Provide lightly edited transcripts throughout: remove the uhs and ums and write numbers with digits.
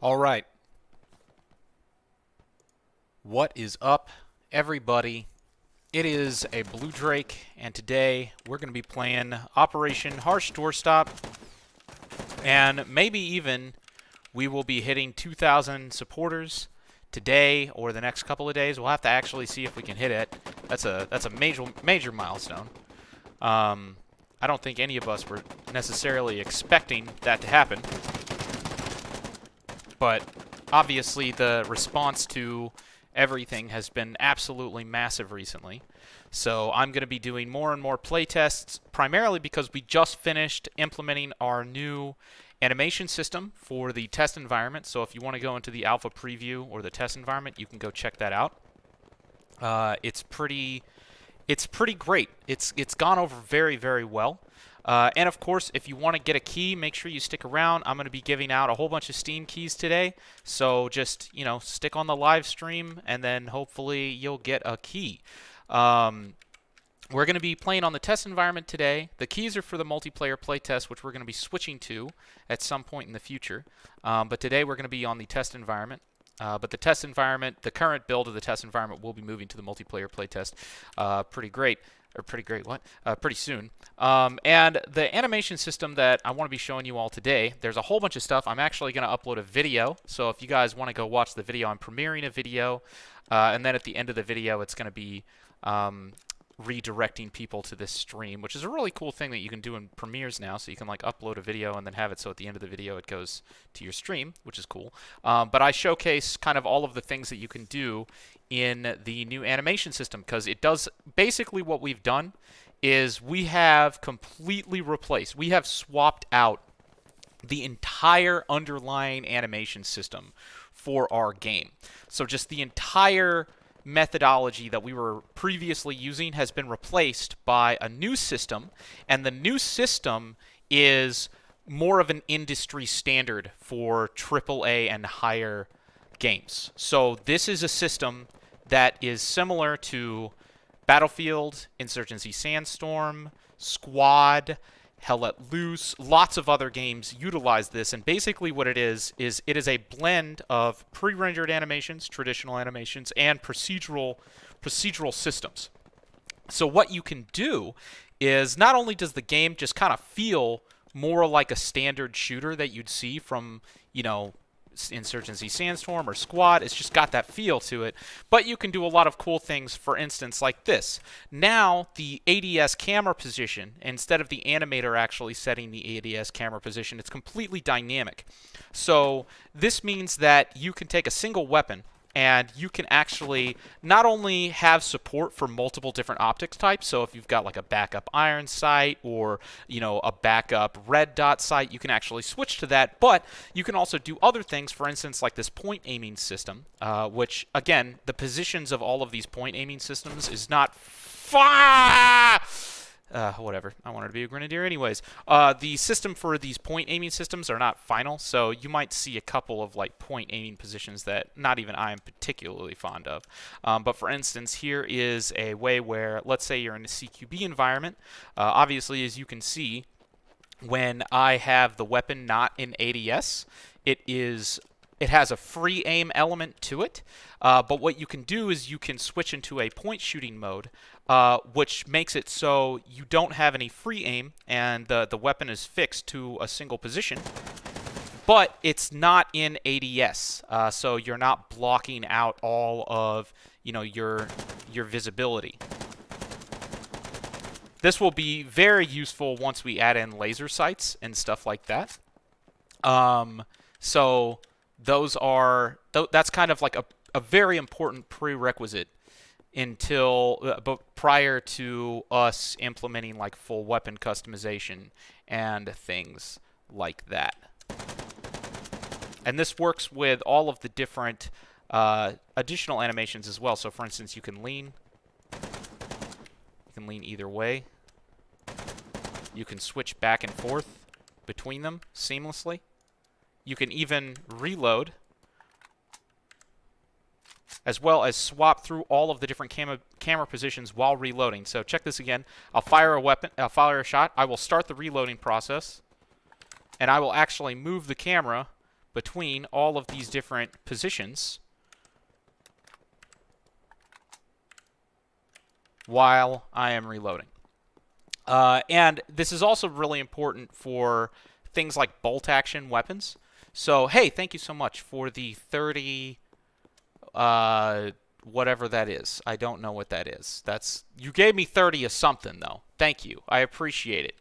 All right. What is up, everybody? It is a Blue Drake, and today we're going to be playing Operation Harsh Doorstop, and maybe even we will be hitting 2,000 supporters today or the next couple of days. We'll have to actually see if we can hit it. That's a major milestone. I don't think any of us were necessarily expecting that to happen, but obviously the response to everything has been absolutely massive recently. So I'm going to be doing more and more playtests, primarily because we just finished implementing our new animation system for the test environment. So if you want to go into the alpha preview or the test environment, you can go check that out. It's pretty great. It's gone over very, very well. And of course, if you want to get a key, make sure you stick around. I'm going to be giving out a whole bunch of Steam keys today. So just, stick on the live stream and then hopefully you'll get a key. We're going to be playing on the test environment today. The keys are for the multiplayer playtest, which we're going to be switching to at some point in the future. But today we're going to be on the test environment. But the test environment, the current build of the test environment will be moving to the multiplayer playtest pretty soon. And the animation system that I want to be showing you all today, there's a whole bunch of stuff. I'm actually going to upload a video, so if you guys want to go watch the video, I'm premiering a video, and then at the end of the video, it's going to be redirecting people to this stream, which is a really cool thing that you can do in Premieres now. So you can upload a video and then have it so at the end of the video it goes to your stream, which is cool. But I showcase kind of all of the things that you can do in the new animation system, because it does basically what we've done is we have completely replaced, we have swapped out the entire underlying animation system for our game. So just the entire methodology that we were previously using has been replaced by a new system, and the new system is more of an industry standard for AAA and higher games. So this is a system that is similar to Battlefield, Insurgency Sandstorm, Squad, Hell Let Loose. Lots of other games utilize this, and basically what it is it is a blend of pre-rendered animations, traditional animations, and procedural systems. So what you can do is not only does the game just kind of feel more like a standard shooter that you'd see from, Insurgency Sandstorm or Squad, it's just got that feel to it, but you can do a lot of cool things, for instance, like this. Now, the ADS camera position, instead of the animator actually setting the ADS camera position, it's completely dynamic. So this means that you can take a single weapon and you can actually not only have support for multiple different optics types, so if you've got a backup iron sight or a backup red dot sight, you can actually switch to that, but you can also do other things, for instance like this point aiming system, which again, the positions of all of these point aiming systems is not whatever. I wanted to be a grenadier anyways. The system for these point aiming systems are not final, so you might see a couple of point aiming positions that not even I am particularly fond of. But for instance, here is a way where, let's say you're in a CQB environment. Obviously, as you can see, when I have the weapon not in ADS, it has a free aim element to it, but what you can do is you can switch into a point shooting mode, which makes it so you don't have any free aim and the weapon is fixed to a single position, but it's not in ADS, so you're not blocking out all of your visibility. This will be very useful once we add in laser sights and stuff like that. So that's kind of like a very important prerequisite but prior to us implementing full weapon customization and things like that. And this works with all of the different additional animations as well. So for instance, you can lean either way. You can switch back and forth between them seamlessly. You can even reload, as well as swap through all of the different camera positions while reloading. So check this again. I'll fire a shot. I will start the reloading process, and I will actually move the camera between all of these different positions while I am reloading. And this is also really important for things like bolt action weapons. So, hey, thank you so much for the 30, whatever that is. I don't know what that is. You gave me 30 of something, though. Thank you. I appreciate it.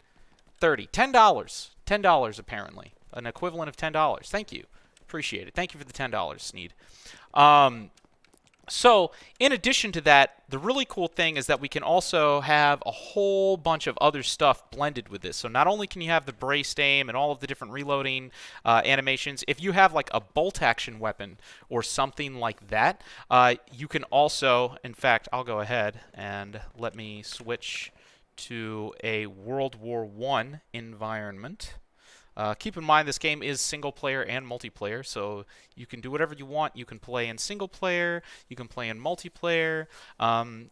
30. $10. $10, apparently. An equivalent of $10. Thank you. Appreciate it. Thank you for the $10, Sneed. So, in addition to that, the really cool thing is that we can also have a whole bunch of other stuff blended with this. So not only can you have the braced aim and all of the different reloading animations, if you have like a bolt action weapon or something like that, you can also, in fact, I'll go ahead and let me switch to a World War I environment. Keep in mind this game is single player and multiplayer, so you can do whatever you want. You can play in single player, you can play in multiplayer,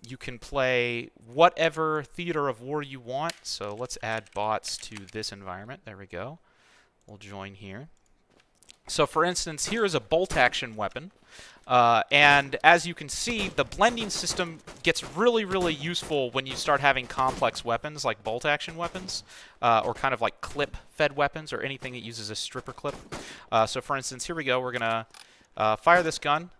you can play whatever theater of war you want. So let's add bots to this environment. There we go. We'll join here. So for instance, here is a bolt action weapon. And as you can see, the blending system gets really, really useful when you start having complex weapons like bolt action weapons, or kind of like clip-fed weapons, or anything that uses a stripper clip. So for instance, here we go. We're going to fire this gun,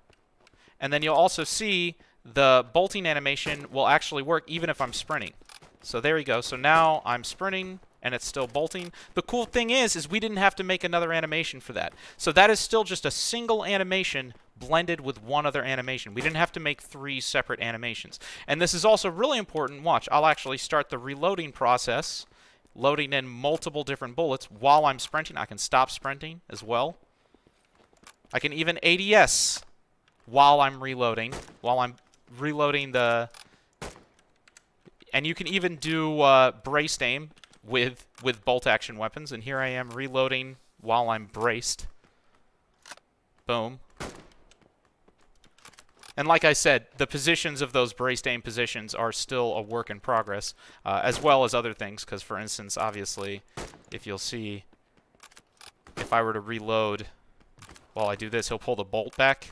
and then you'll also see the bolting animation will actually work even if I'm sprinting. So there you go. So now I'm sprinting, and it's still bolting. The cool thing is we didn't have to make another animation for that. So that is still just a single animation blended with one other animation. We didn't have to make 3 separate animations. And this is also really important. Watch, I'll actually start the reloading process, loading in multiple different bullets while I'm sprinting. I can stop sprinting as well. I can even ADS while I'm reloading the... And you can even do braced aim with bolt action weapons. And here I am reloading while I'm braced. Boom. And like I said, the positions of those braced aim positions are still a work in progress, as well as other things. Because, for instance, obviously, if you'll see, if I were to reload while I do this, he'll pull the bolt back.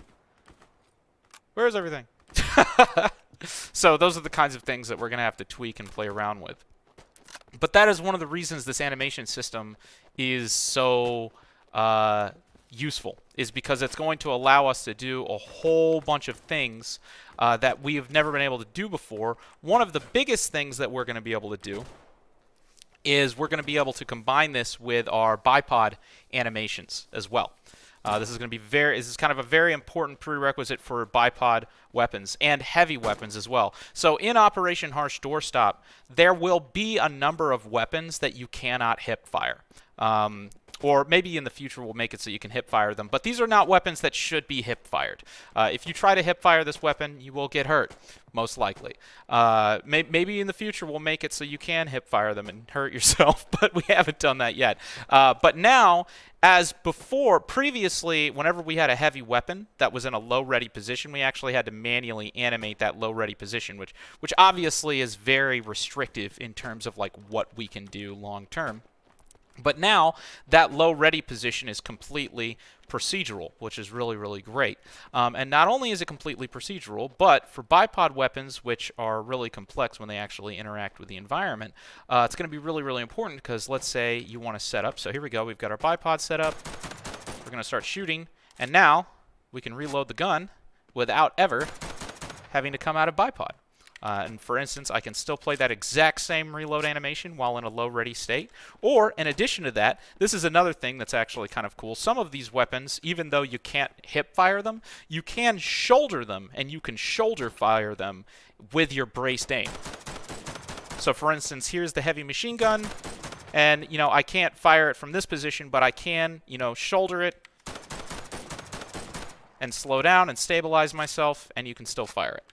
Where's everything? So those are the kinds of things that we're going to have to tweak and play around with. But that is one of the reasons this animation system is so useful, is because it's going to allow us to do a whole bunch of things that we have never been able to do before. One of the biggest things that we're going to be able to do is we're going to be able to combine this with our bipod animations as well. This is going to be this is kind of a very important prerequisite for bipod weapons and heavy weapons as well. So in Operation Harsh Doorstop, there will be a number of weapons that you cannot hip fire. Or maybe in the future we'll make it so you can hip fire them. But these are not weapons that should be hip fired. If you try to hip fire this weapon, you will get hurt, most likely. Maybe in the future we'll make it so you can hip fire them and hurt yourself, but we haven't done that yet. But now, as before, previously, whenever we had a heavy weapon that was in a low ready position, we actually had to manually animate that low ready position, which obviously is very restrictive in terms of like what we can do long term. But now, that low ready position is completely procedural, which is really, really great. And not only is it completely procedural, but for bipod weapons, which are really complex when they actually interact with the environment, it's going to be really, really important because let's say you want to set up. So here we go. We've got our bipod set up. We're going to start shooting. And now, we can reload the gun without ever having to come out of bipod. And for instance, I can still play that exact same reload animation while in a low ready state. Or, in addition to that, this is another thing that's actually kind of cool. Some of these weapons, even though you can't hip fire them, you can shoulder them, and you can shoulder fire them with your braced aim. So for instance, here's the heavy machine gun, and, you know, I can't fire it from this position, but I can, you know, shoulder it and slow down and stabilize myself, and you can still fire it.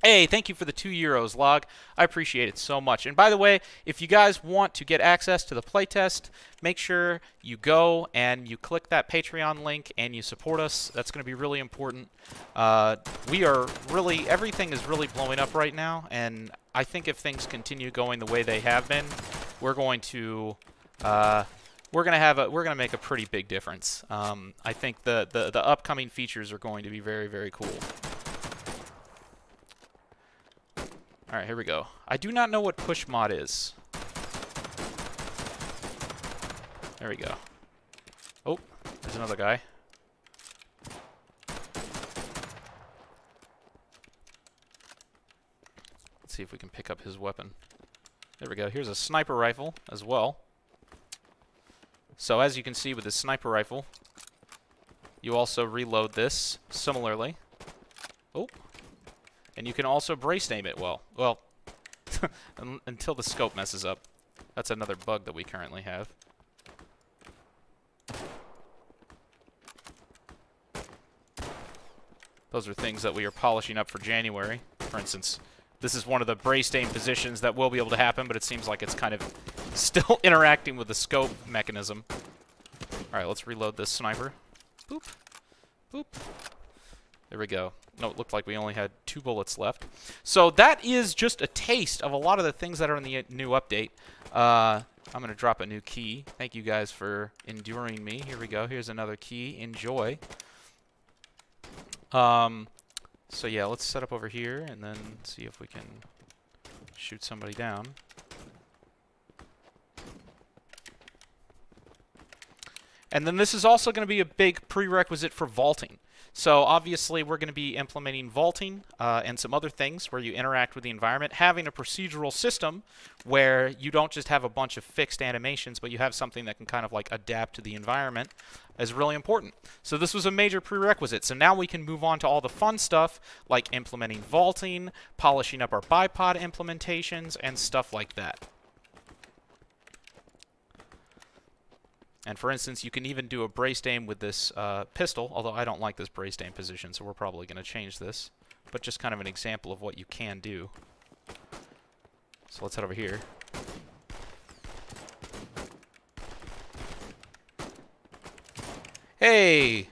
Hey, thank you for the €2, Log. I appreciate it so much. And by the way, if you guys want to get access to the playtest, make sure you go and you click that Patreon link and you support us. That's going to be really important. Everything is really blowing up right now, and I think if things continue going the way they have been, we're going to we're gonna make a pretty big difference. I think the upcoming features are going to be very, very cool. All right, here we go. I do not know what push mod is. There we go. Oh, there's another guy. Let's see if we can pick up his weapon. There we go. Here's a sniper rifle as well. So as you can see with the sniper rifle, you also reload this similarly. Oh. And you can also brace aim it well. Well, until the scope messes up. That's another bug that we currently have. Those are things that we are polishing up for January. For instance, this is one of the brace aim positions that will be able to happen, but it seems like it's kind of still interacting with the scope mechanism. Alright, let's reload this sniper. Boop. Boop. There we go. No, it looked like we only had 2 bullets left. So that is just a taste of a lot of the things that are in the new update. I'm going to drop a new key. Thank you guys for enduring me. Here we go. Here's another key. Enjoy. So yeah, let's set up over here and then see if we can shoot somebody down. And then this is also going to be a big prerequisite for vaulting. So obviously we're going to be implementing vaulting and some other things where you interact with the environment. Having a procedural system where you don't just have a bunch of fixed animations, but you have something that can kind of like adapt to the environment is really important. So this was a major prerequisite. So now we can move on to all the fun stuff like implementing vaulting, polishing up our bipod implementations, and stuff like that. And for instance, you can even do a braced aim with this pistol, although I don't like this braced aim position, so we're probably going to change this. But just kind of an example of what you can do. So let's head over here. Hey!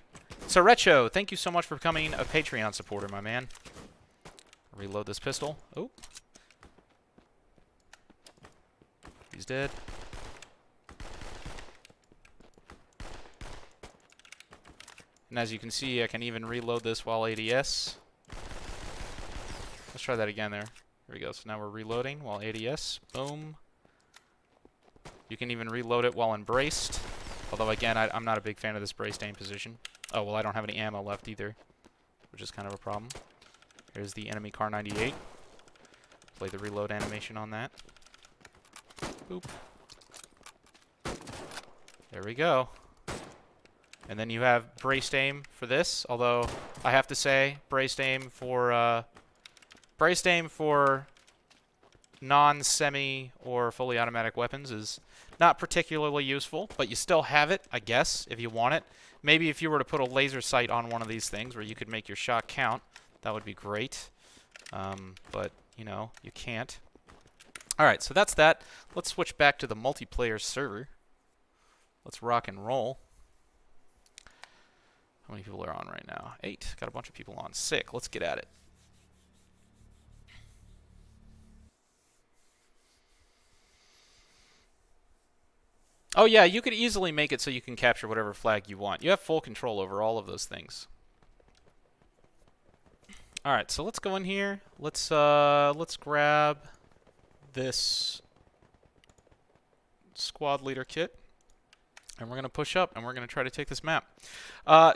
Sorecho, thank you so much for becoming a Patreon supporter, my man. Reload this pistol. Oh. He's dead. And as you can see, I can even reload this while ADS. Let's try that again there. Here we go. So now we're reloading while ADS. Boom. You can even reload it while embraced. Although, again, I'm not a big fan of this braced aim position. Oh, well, I don't have any ammo left either, which is kind of a problem. Here's the enemy Kar 98. Play the reload animation on that. Boop. There we go. And then you have braced aim for this, although I have to say braced aim for non-semi or fully automatic weapons is not particularly useful, but you still have it, I guess, if you want it. Maybe if you were to put a laser sight on one of these things where you could make your shot count, that would be great. But, you know, you can't. Alright, so that's that. Let's switch back to the multiplayer server. Let's rock and roll. How many people are on right now? 8. Got a bunch of people on. Sick. Let's get at it. Oh yeah, you could easily make it so you can capture whatever flag you want. You have full control over all of those things. Alright, so let's go in here. Let's grab this squad leader kit. And we're going to push up, and we're going to try to take this map.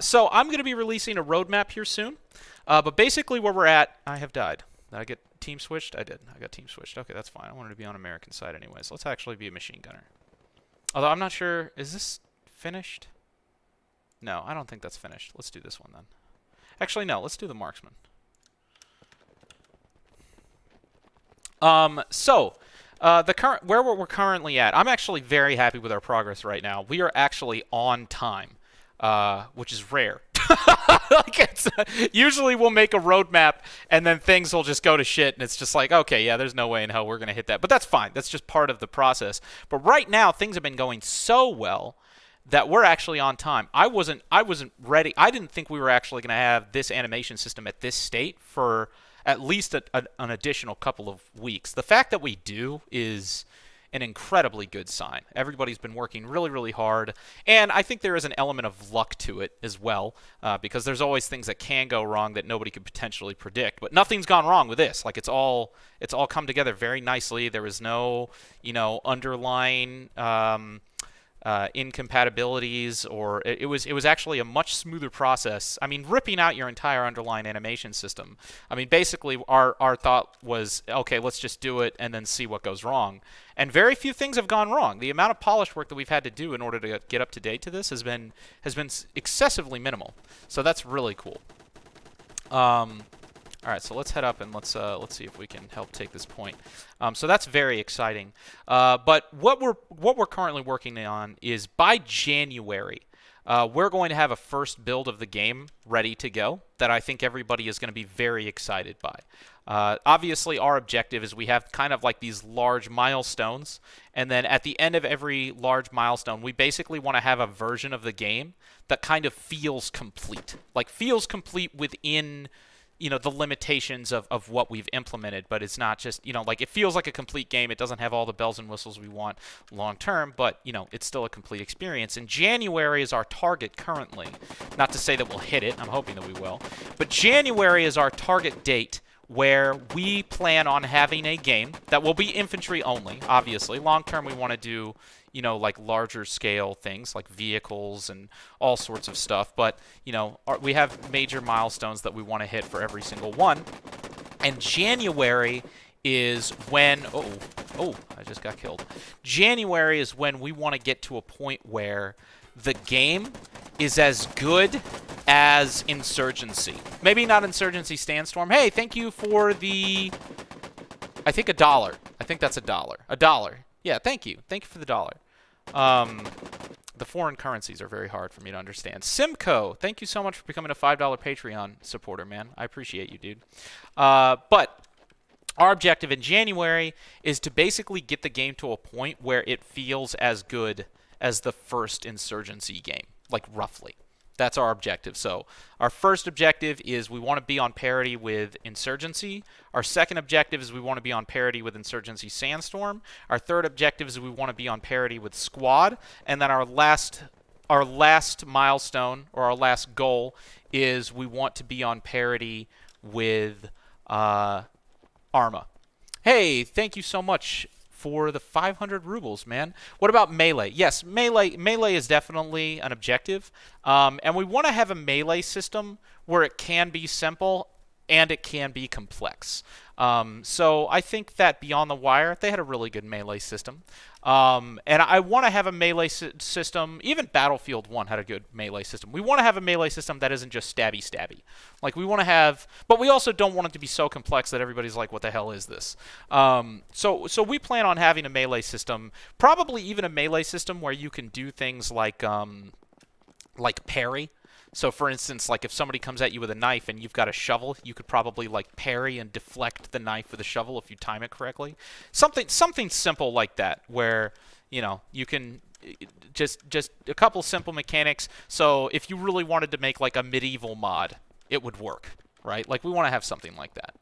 So I'm going to be releasing a roadmap here soon. But basically where we're at, I have died. Did I get team switched? I did. I got team switched. Okay, that's fine. I wanted to be on American side anyways. Let's actually be a machine gunner. Although I'm not sure, is this finished? No, I don't think that's finished. Let's do this one then. Actually, no, let's do the marksman. Where we're currently at, I'm actually very happy with our progress right now. We are actually on time, which is rare. Usually we'll make a roadmap and then things will just go to shit and it's just like, okay, yeah, there's no way in hell we're going to hit that. But that's fine. That's just part of the process. But right now things have been going so well that we're actually on time. I wasn't ready. I didn't think we were actually going to have this animation system at this state for at least an additional couple of weeks. The fact that we do is an incredibly good sign. Everybody's been working really, really hard, and I think there is an element of luck to it as well, because there's always things that can go wrong that nobody could potentially predict. But nothing's gone wrong with this. Like, it's all come together very nicely. There was no, underlying incompatibilities, or it was actually a much smoother process. I mean, ripping out your entire underlying animation system. I mean, basically our thought was, okay, let's just do it and then see what goes wrong. And very few things have gone wrong. The amount of polish work that we've had to do in order to get up to date to this has been excessively minimal. So that's really cool. All right, so let's head up and let's see if we can help take this point. So that's very exciting. But what we're currently working on is by January, we're going to have a first build of the game ready to go that I think everybody is going to be very excited by. Obviously, our objective is we have kind of like these large milestones, and then at the end of every large milestone, we basically want to have a version of the game that kind of feels complete, like feels complete within the limitations of what we've implemented, but it's not just, like it feels like a complete game. It doesn't have all the bells and whistles we want long term, but, it's still a complete experience. And January is our target currently. Not to say that we'll hit it. I'm hoping that we will. But January is our target date where we plan on having a game that will be infantry only, obviously. Long term, we want to do like larger scale things like vehicles and all sorts of stuff. But, we have major milestones that we want to hit for every single one. And January is when, I just got killed. January is when we want to get to a point where the game is as good as Insurgency. Maybe not Insurgency Sandstorm. Hey, thank you for the, I think $1. I think that's $1. $1. Yeah, thank you. Thank you for the $1. The foreign currencies are very hard for me to understand. Simcoe, thank you so much for becoming a $5 Patreon supporter, man. I appreciate you, dude. But our objective in January is to basically get the game to a point where it feels as good as the first Insurgency game, like roughly. That's our objective. So our first objective is we want to be on parity with Insurgency. Our second objective is we want to be on parity with Insurgency Sandstorm. Our third objective is we want to be on parity with Squad. And then our last milestone, or our last goal, is we want to be on parity with Arma. Hey, thank you so much for the 500 rubles, man. What about Melee? Yes, Melee is definitely an objective. And we want to have a Melee system where it can be simple and it can be complex. So I think that Beyond the Wire, they had a really good Melee system. And I want to have a Melee system. Even Battlefield 1 had a good Melee system. We want to have a Melee system that isn't just stabby. Like, we want to have, but we also don't want it to be so complex that everybody's like, what the hell is this? So we plan on having a Melee system, probably even a Melee system where you can do things like parry. So, for instance, like if somebody comes at you with a knife and you've got a shovel, you could probably like parry and deflect the knife with a shovel if you time it correctly. Something simple like that, where you can just a couple simple mechanics. So if you really wanted to make like a medieval mod, it would work, right? Like, we want to have something like that.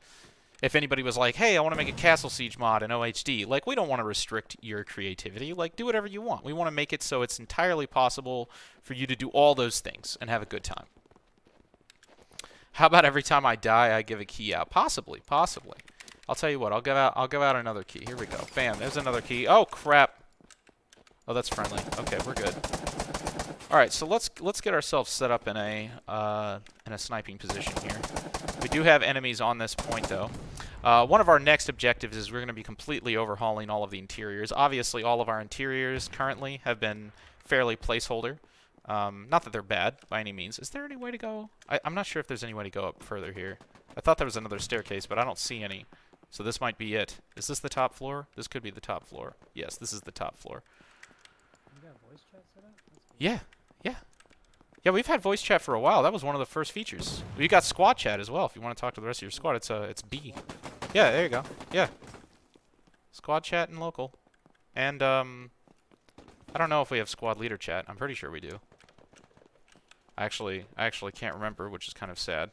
If anybody was like, hey, I want to make a Castle Siege mod in OHD, like, we don't want to restrict your creativity. Like, do whatever you want. We want to make it so it's entirely possible for you to do all those things and have a good time. How about every time I die, I give a key out? Possibly. I'll tell you what. I'll give out another key. Here we go. Bam. There's another key. Oh crap. Oh, that's friendly. Okay, we're good. All right, so let's get ourselves set up in a sniping position here. We do have enemies on this point, though. One of our next objectives is we're going to be completely overhauling all of the interiors. Obviously, all of our interiors currently have been fairly placeholder. Not that they're bad by any means. Is there any way to go? I'm not sure if there's any way to go up further here. I thought there was another staircase, but I don't see any. So this might be it. Is this the top floor? This could be the top floor. Yes, this is the top floor. You got voice chat set up? Yeah. Yeah, we've had voice chat for a while. That was one of the first features. We got squad chat as well. If you want to talk to the rest of your squad, it's B. Yeah, there you go. Yeah. Squad chat and local. And I don't know if we have squad leader chat. I'm pretty sure we do. I actually can't remember, which is kind of sad.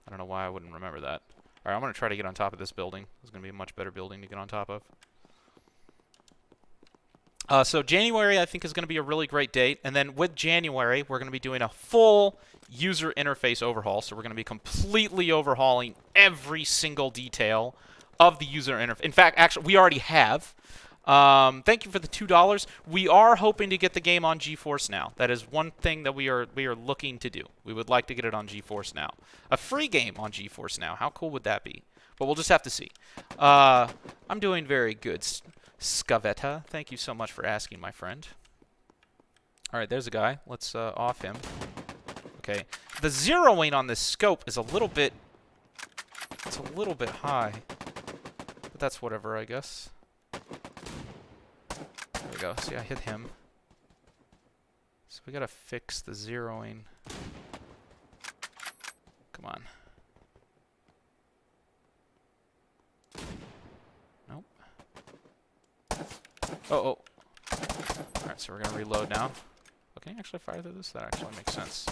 I don't know why I wouldn't remember that. All right, I'm going to try to get on top of this building. This is going to be a much better building to get on top of. So January, I think, is going to be a really great date. And then with January, we're going to be doing a full user interface overhaul. So we're going to be completely overhauling every single detail of the user interface. In fact, actually, we already have. Thank you for the $2. We are hoping to get the game on GeForce Now. That is one thing that we are looking to do. We would like to get it on GeForce Now. A free game on GeForce Now. How cool would that be? But we'll just have to see. I'm doing very good. Scavetta, thank you so much for asking, my friend. All right, there's a guy. Let's off him. Okay, the zeroing on this scope is a little bit. It's a little bit high, but that's whatever, I guess. There we go. See, I hit him. So we gotta fix the zeroing. Come on. Nope. Oh. Alright, so we're gonna reload now. Oh, can you actually fire through this? That actually makes sense.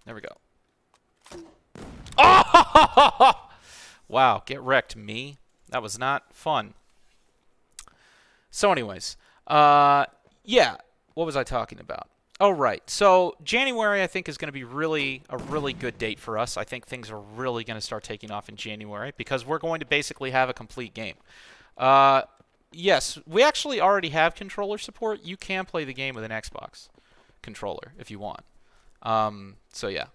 There we go. Oh! Wow, get wrecked, me. That was not fun. So anyways, yeah, what was I talking about? Oh, right. So January, I think, is going to be a really good date for us. I think things are really going to start taking off in January because we're going to basically have a complete game. Yes, we actually already have controller support. You can play the game with an Xbox controller if you want. So yeah.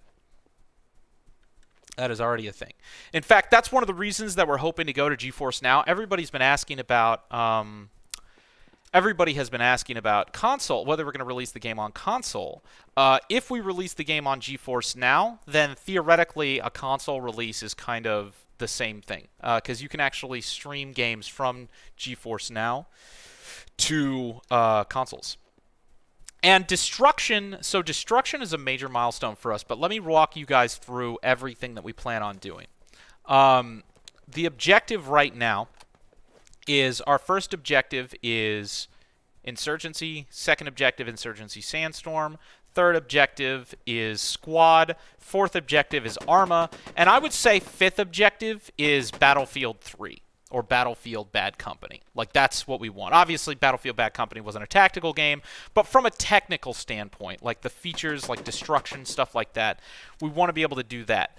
That is already a thing. In fact, that's one of the reasons that we're hoping to go to GeForce Now. Everybody has been asking about console, whether we're going to release the game on console. If we release the game on GeForce Now, then theoretically a console release is kind of the same thing, because you can actually stream games from GeForce Now to consoles. And Destruction, so Destruction is a major milestone for us, but let me walk you guys through everything that we plan on doing. The objective right now is, our first objective is Insurgency, second objective Insurgency Sandstorm, third objective is Squad, fourth objective is Arma, and I would say fifth objective is Battlefield 3. Or Battlefield Bad Company. Like, that's what we want. Obviously, Battlefield Bad Company wasn't a tactical game, but from a technical standpoint, like the features, like destruction, stuff like that, we want to be able to do that.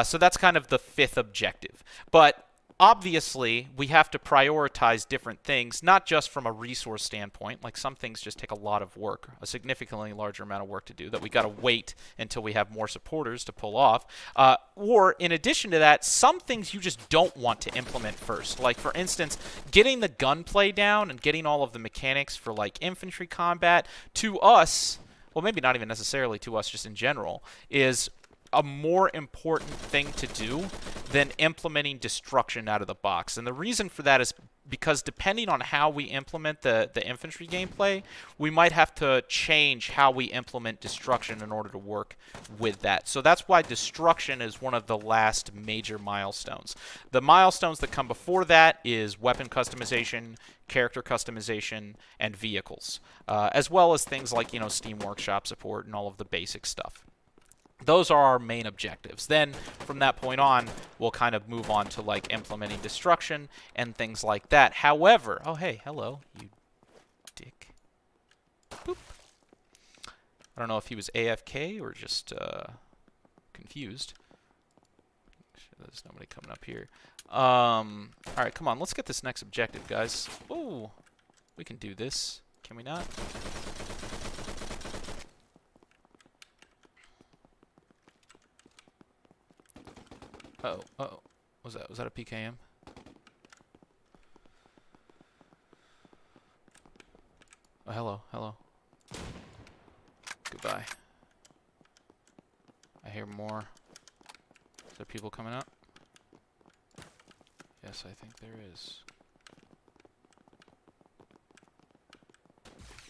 So that's kind of the fifth objective. But obviously, we have to prioritize different things, not just from a resource standpoint. Like, some things just take a lot of work, a significantly larger amount of work to do, that we got to wait until we have more supporters to pull off. Or, in addition to that, some things you just don't want to implement first. Like, for instance, getting the gunplay down and getting all of the mechanics for, like, infantry combat, to us, well, maybe not even necessarily to us, just in general, is a more important thing to do than implementing destruction out of the box. And the reason for that is because depending on how we implement the infantry gameplay, we might have to change how we implement destruction in order to work with that. So that's why destruction is one of the last major milestones. The milestones that come before that is weapon customization, character customization, and vehicles, as well as things like, Steam Workshop support and all of the basic stuff. Those are our main objectives. Then, from that point on, we'll kind of move on to, like, implementing destruction and things like that. However, oh, hey, hello, you dick. Boop. I don't know if he was AFK or just confused. There's nobody coming up here. All right, come on, let's get this next objective, guys. Oh, we can do this. Can we not? Uh-oh. Was that a PKM? Oh, hello. Goodbye. I hear more. Is there people coming up? Yes, I think there is.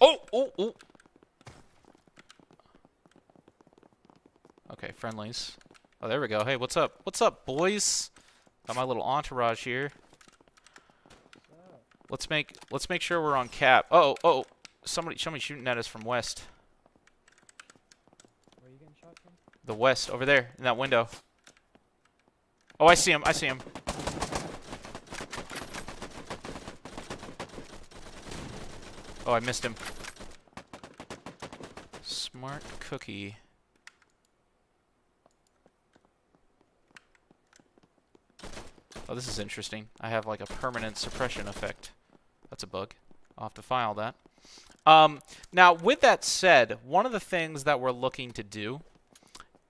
Oh! Okay, friendlies. Oh, there we go. Hey, what's up? What's up, boys? Got my little entourage here. Let's make sure we're on cap. Oh! Somebody shooting at us from west. Where are you getting shot from? The west, over there, in that window. Oh, I see him. Oh, I missed him. Smart cookie. Oh, this is interesting. I have like a permanent suppression effect. That's a bug. I'll have to file that. Now, with that said, one of the things that we're looking to do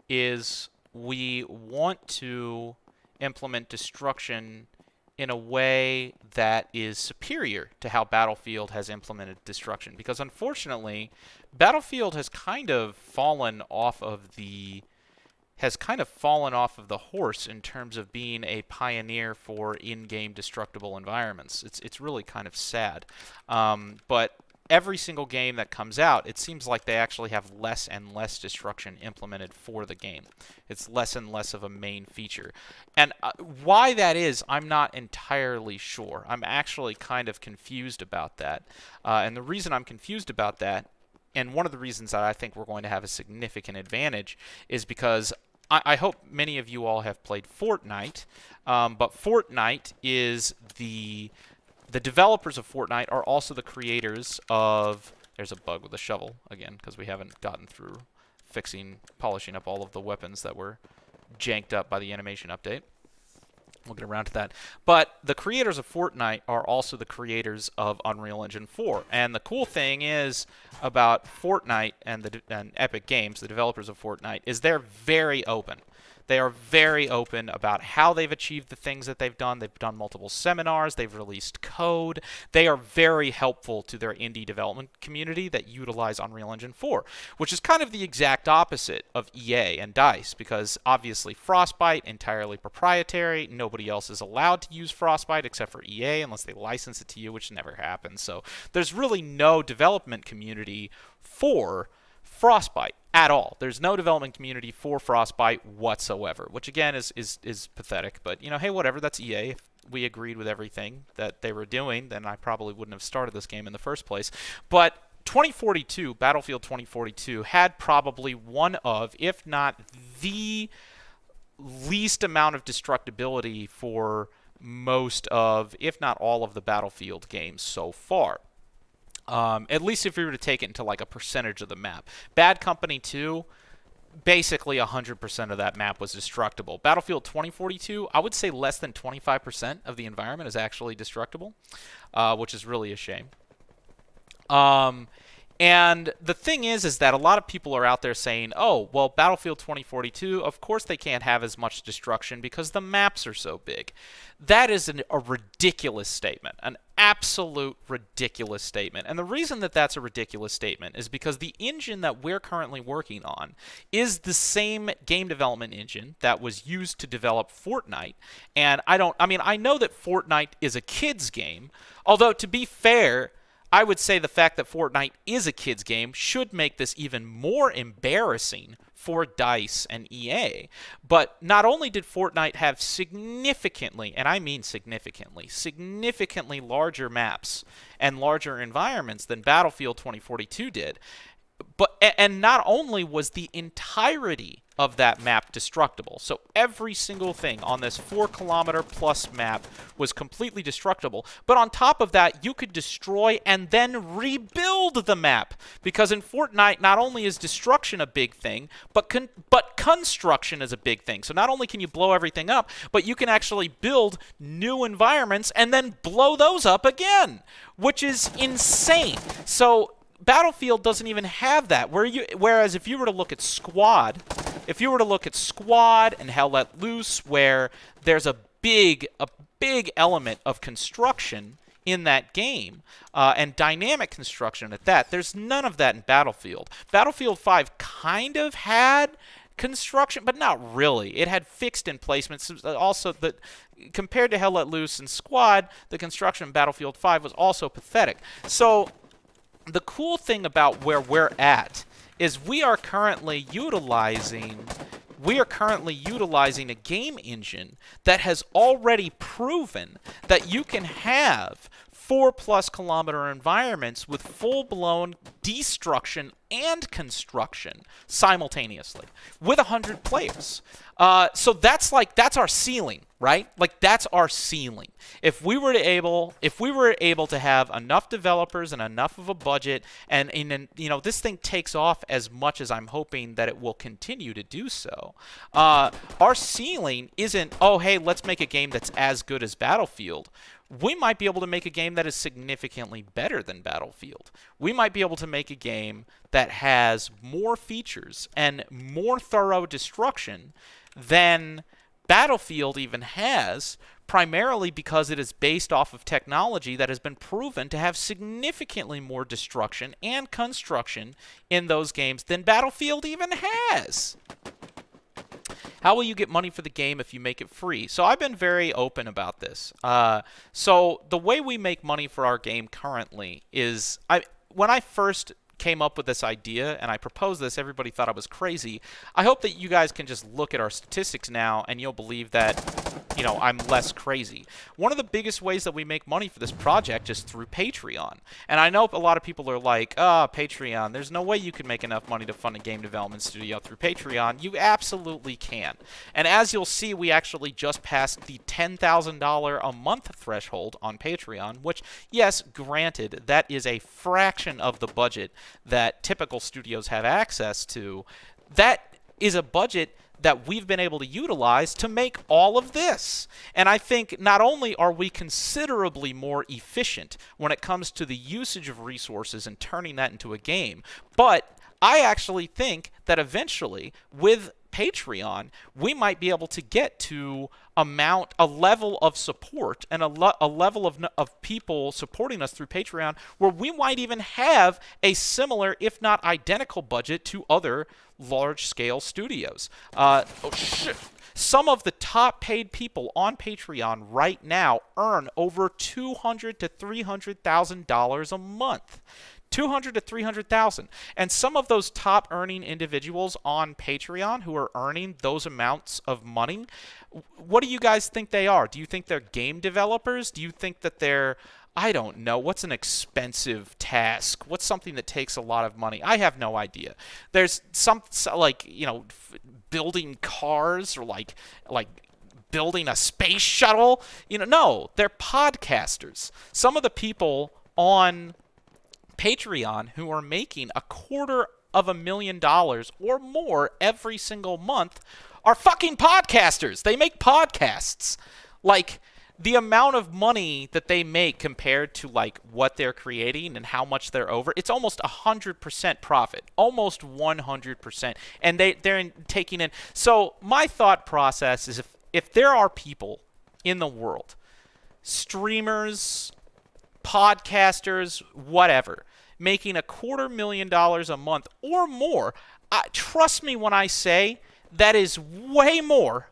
is we want to implement destruction in a way that is superior to how Battlefield has implemented destruction. Because unfortunately, Battlefield has kind of fallen off of the horse in terms of being a pioneer for in-game destructible environments. It's really kind of sad. But every single game that comes out, it seems like they actually have less and less destruction implemented for the game. It's less and less of a main feature. And why that is, I'm not entirely sure. I'm actually kind of confused about that. And the reason I'm confused about that, and one of the reasons that I think we're going to have a significant advantage, is because I hope many of you all have played Fortnite, but Fortnite is the developers of Fortnite are also the creators of... There's a bug with a shovel, again, because we haven't gotten through polishing up all of the weapons that were janked up by the animation update. We'll get around to that. But the creators of Fortnite are also the creators of Unreal Engine 4. And the cool thing is about Fortnite and Epic Games, the developers of Fortnite, is they're very open. They are very open about how they've achieved the things that they've done. They've done multiple seminars. They've released code. They are very helpful to their indie development community that utilize Unreal Engine 4, which is kind of the exact opposite of EA and DICE, because obviously Frostbite, entirely proprietary. Nobody else is allowed to use Frostbite except for EA unless they license it to you, which never happens. So there's really no development community for Frostbite at all. There's no development community for Frostbite whatsoever, which again is pathetic. But you know, hey, whatever. That's EA. If we agreed with everything that they were doing, then I probably wouldn't have started this game in the first place. But 2042, Battlefield 2042, had probably one of, if not the least amount of destructibility for most of, if not all of the Battlefield games so far. At least if we were to take it into like a percentage of the map. Bad Company 2, basically 100% of that map was destructible. Battlefield 2042, I would say less than 25% of the environment is actually destructible, which is really a shame. And the thing is that a lot of people are out there saying, oh, well, Battlefield 2042, of course they can't have as much destruction because the maps are so big. That is a ridiculous statement, an absolute ridiculous statement. And the reason that that's a ridiculous statement is because the engine that we're currently working on is the same game development engine that was used to develop Fortnite. And I know that Fortnite is a kid's game, although to be fair, I would say the fact that Fortnite is a kid's game should make this even more embarrassing for DICE and EA. But not only did Fortnite have significantly, and I mean significantly larger maps and larger environments than Battlefield 2042 did, and not only was the entirety of that map destructible, so every single thing on this 4-kilometer plus map was completely destructible, but on top of that, you could destroy and then rebuild the map, because in Fortnite, not only is destruction a big thing, but construction is a big thing. So not only can you blow everything up, but you can actually build new environments and then blow those up again, which is insane. So Battlefield doesn't even have that. Whereas if you were to look at Squad and Hell Let Loose, where there's a big element of construction in that game, and dynamic construction at that, there's none of that in Battlefield. Battlefield 5 kind of had construction, but not really. It had fixed emplacements. Also, compared to Hell Let Loose and Squad, the construction in Battlefield 5 was also pathetic. So the cool thing about where we're at is we are currently utilizing a game engine that has already proven that you can have 4+ kilometer environments with full-blown destruction and construction simultaneously with 100 players. So that's our ceiling, right? Like that's our ceiling. If we were able to have enough developers and enough of a budget, and this thing takes off as much as I'm hoping that it will continue to do so. Our ceiling isn't, oh hey, let's make a game that's as good as Battlefield. We might be able to make a game that is significantly better than Battlefield. We might be able to make a game that has more features and more thorough destruction than Battlefield even has, primarily because it is based off of technology that has been proven to have significantly more destruction and construction in those games than Battlefield even has. How will you get money for the game if you make it free? So I've been very open about this. So the way we make money for our game currently is, when I first came up with this idea and I proposed this, everybody thought I was crazy. I hope that you guys can just look at our statistics now and you'll believe that, I'm less crazy. One of the biggest ways that we make money for this project is through Patreon. And I know a lot of people are like, Patreon, there's no way you can make enough money to fund a game development studio through Patreon. You absolutely can. And as you'll see, we actually just passed the $10,000 a month threshold on Patreon, which, yes, granted, that is a fraction of the budget that typical studios have access to. That is a budget that we've been able to utilize to make all of this. And I think not only are we considerably more efficient when it comes to the usage of resources and turning that into a game, but I actually think that eventually with Patreon, we might be able to get to a level of support and a level of people supporting us through Patreon where we might even have a similar, if not identical, budget to other large-scale studios. Some of the top paid people on Patreon right now earn over $200,000 to $300,000 a month. $200,000 to $300,000. And some of those top earning individuals on Patreon who are earning those amounts of money, what do you guys think they are? Do you think they're game developers? Do you think that they're, I don't know, what's an expensive task? What's something that takes a lot of money? I have no idea. There's building cars or like building a space shuttle. No, they're podcasters. Some of the people on Patreon who are making $250,000 or more every single month are fucking podcasters. They make podcasts. Like, the amount of money that they make compared to like what they're creating and how much they're over, it's almost 100% profit, almost 100%. And they're taking in. So my thought process is if there are people in the world, streamers, podcasters, whatever, making $250,000 a month or more, trust me when I say that is way more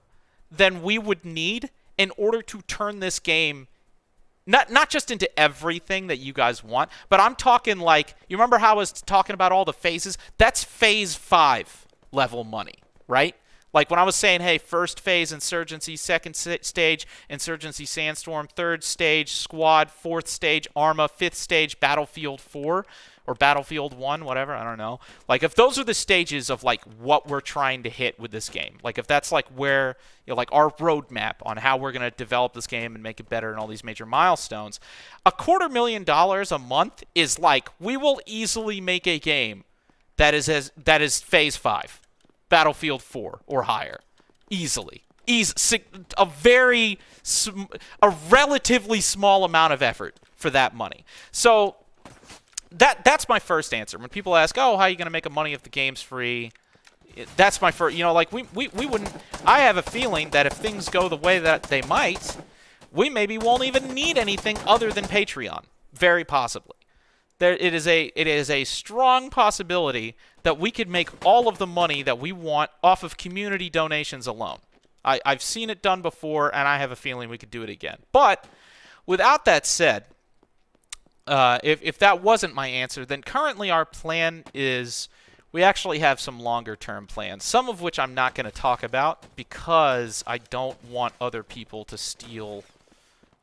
than we would need in order to turn this game not just into everything that you guys want, but I'm talking like, you remember how I was talking about all the phases? That's phase 5 level money, right? Like when I was saying, hey, first phase, Insurgency, second stage, Insurgency Sandstorm, third stage, Squad, fourth stage, Arma, fifth stage, Battlefield 4, or Battlefield 1, whatever, I don't know. Like if those are the stages of like what we're trying to hit with this game, like if that's like where, like our roadmap on how we're going to develop this game and make it better and all these major milestones, $250,000 a month is like, we will easily make a game that is phase 5. Battlefield 4 or higher, easily. A relatively small amount of effort for that money. So that's my first answer. When people ask, "Oh, how are you going to make money if the game's free?" That's my first. Like we wouldn't. I have a feeling that if things go the way that they might, we maybe won't even need anything other than Patreon. Very possibly. It is a strong possibility that we could make all of the money that we want off of community donations alone. I've seen it done before, and I have a feeling we could do it again. But without that said, if that wasn't my answer, then currently our plan is we actually have some longer-term plans, some of which I'm not going to talk about because I don't want other people to steal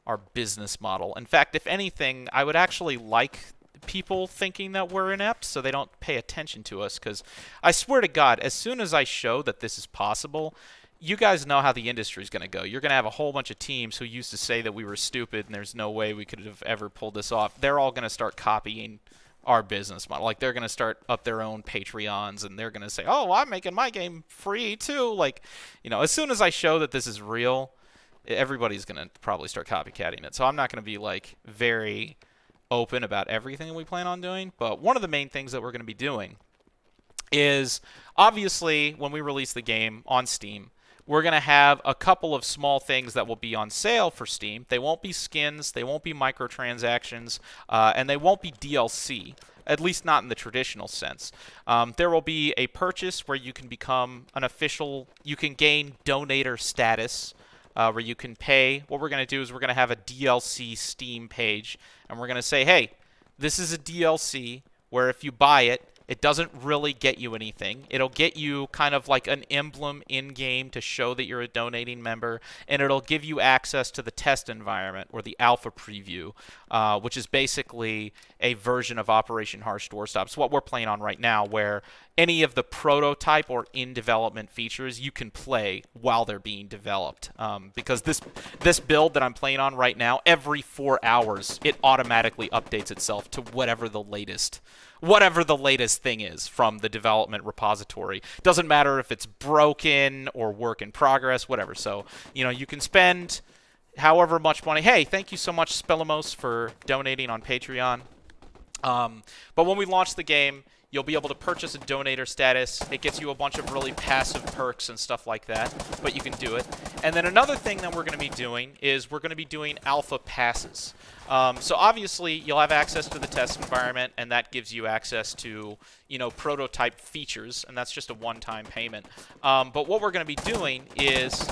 our business model. In fact, if anything, I would actually like people thinking that we're inept so they don't pay attention to us, because I swear to God, as soon as I show that this is possible, you guys know how the industry is going to go. You're going to have a whole bunch of teams who used to say that we were stupid and there's no way we could have ever pulled this off. They're all going to start copying our business model. Like, they're going to start up their own Patreons, and they're going to say, oh, I'm making my game free too. Like, you know, as soon as I show that this is real, everybody's going to probably start copycatting it. So I'm not going to be like very open about everything we plan on doing. But one of the main things that we're going to be doing is, obviously, when we release the game on Steam, we're going to have a couple of small things that will be on sale for Steam. They won't be skins, they won't be microtransactions, and they won't be DLC, at least not in the traditional sense. There will be a purchase where you can become an official, you can gain donator status, where you can pay. What we're going to do is we're going to have a DLC Steam page, and we're going to say, hey, this is a DLC where if you buy it, it doesn't really get you anything. It'll get you kind of like an emblem in-game to show that you're a donating member, and it'll give you access to the test environment or the alpha preview, which is basically a version of Operation Harsh Doorstop. It's what we're playing on right now, where any of the prototype or in-development features you can play while they're being developed. Because this build that I'm playing on right now, every 4 hours, it automatically updates itself to whatever the latest thing is from the development repository. Doesn't matter if it's broken or work in progress, whatever. So, you know, you can spend however much money. Hey, thank you so much, Spellamos, for donating on Patreon. But when we launch the game, you'll be able to purchase a donator status. It gets you a bunch of really passive perks and stuff like that, but you can do it. And then another thing that we're going to be doing is we're going to be doing alpha passes. So obviously, you'll have access to the test environment, and that gives you access to, you know, prototype features, and that's just a one-time payment. But what we're going to be doing is,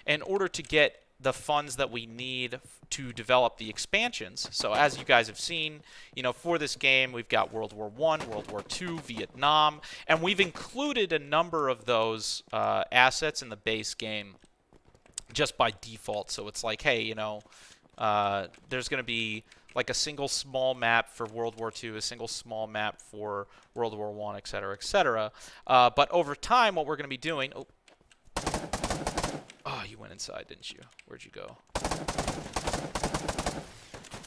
in order to get the funds that we need to develop the expansions. So as you guys have seen, you know, for this game, we've got World War I, World War II, Vietnam, and we've included a number of those assets in the base game just by default. So it's like, hey, you know, there's going to be like a single small map for World War II, a single small map for World War I, et cetera, et cetera. But over time, what we're going to be doing... Oh, you went inside, didn't you? Where'd you go?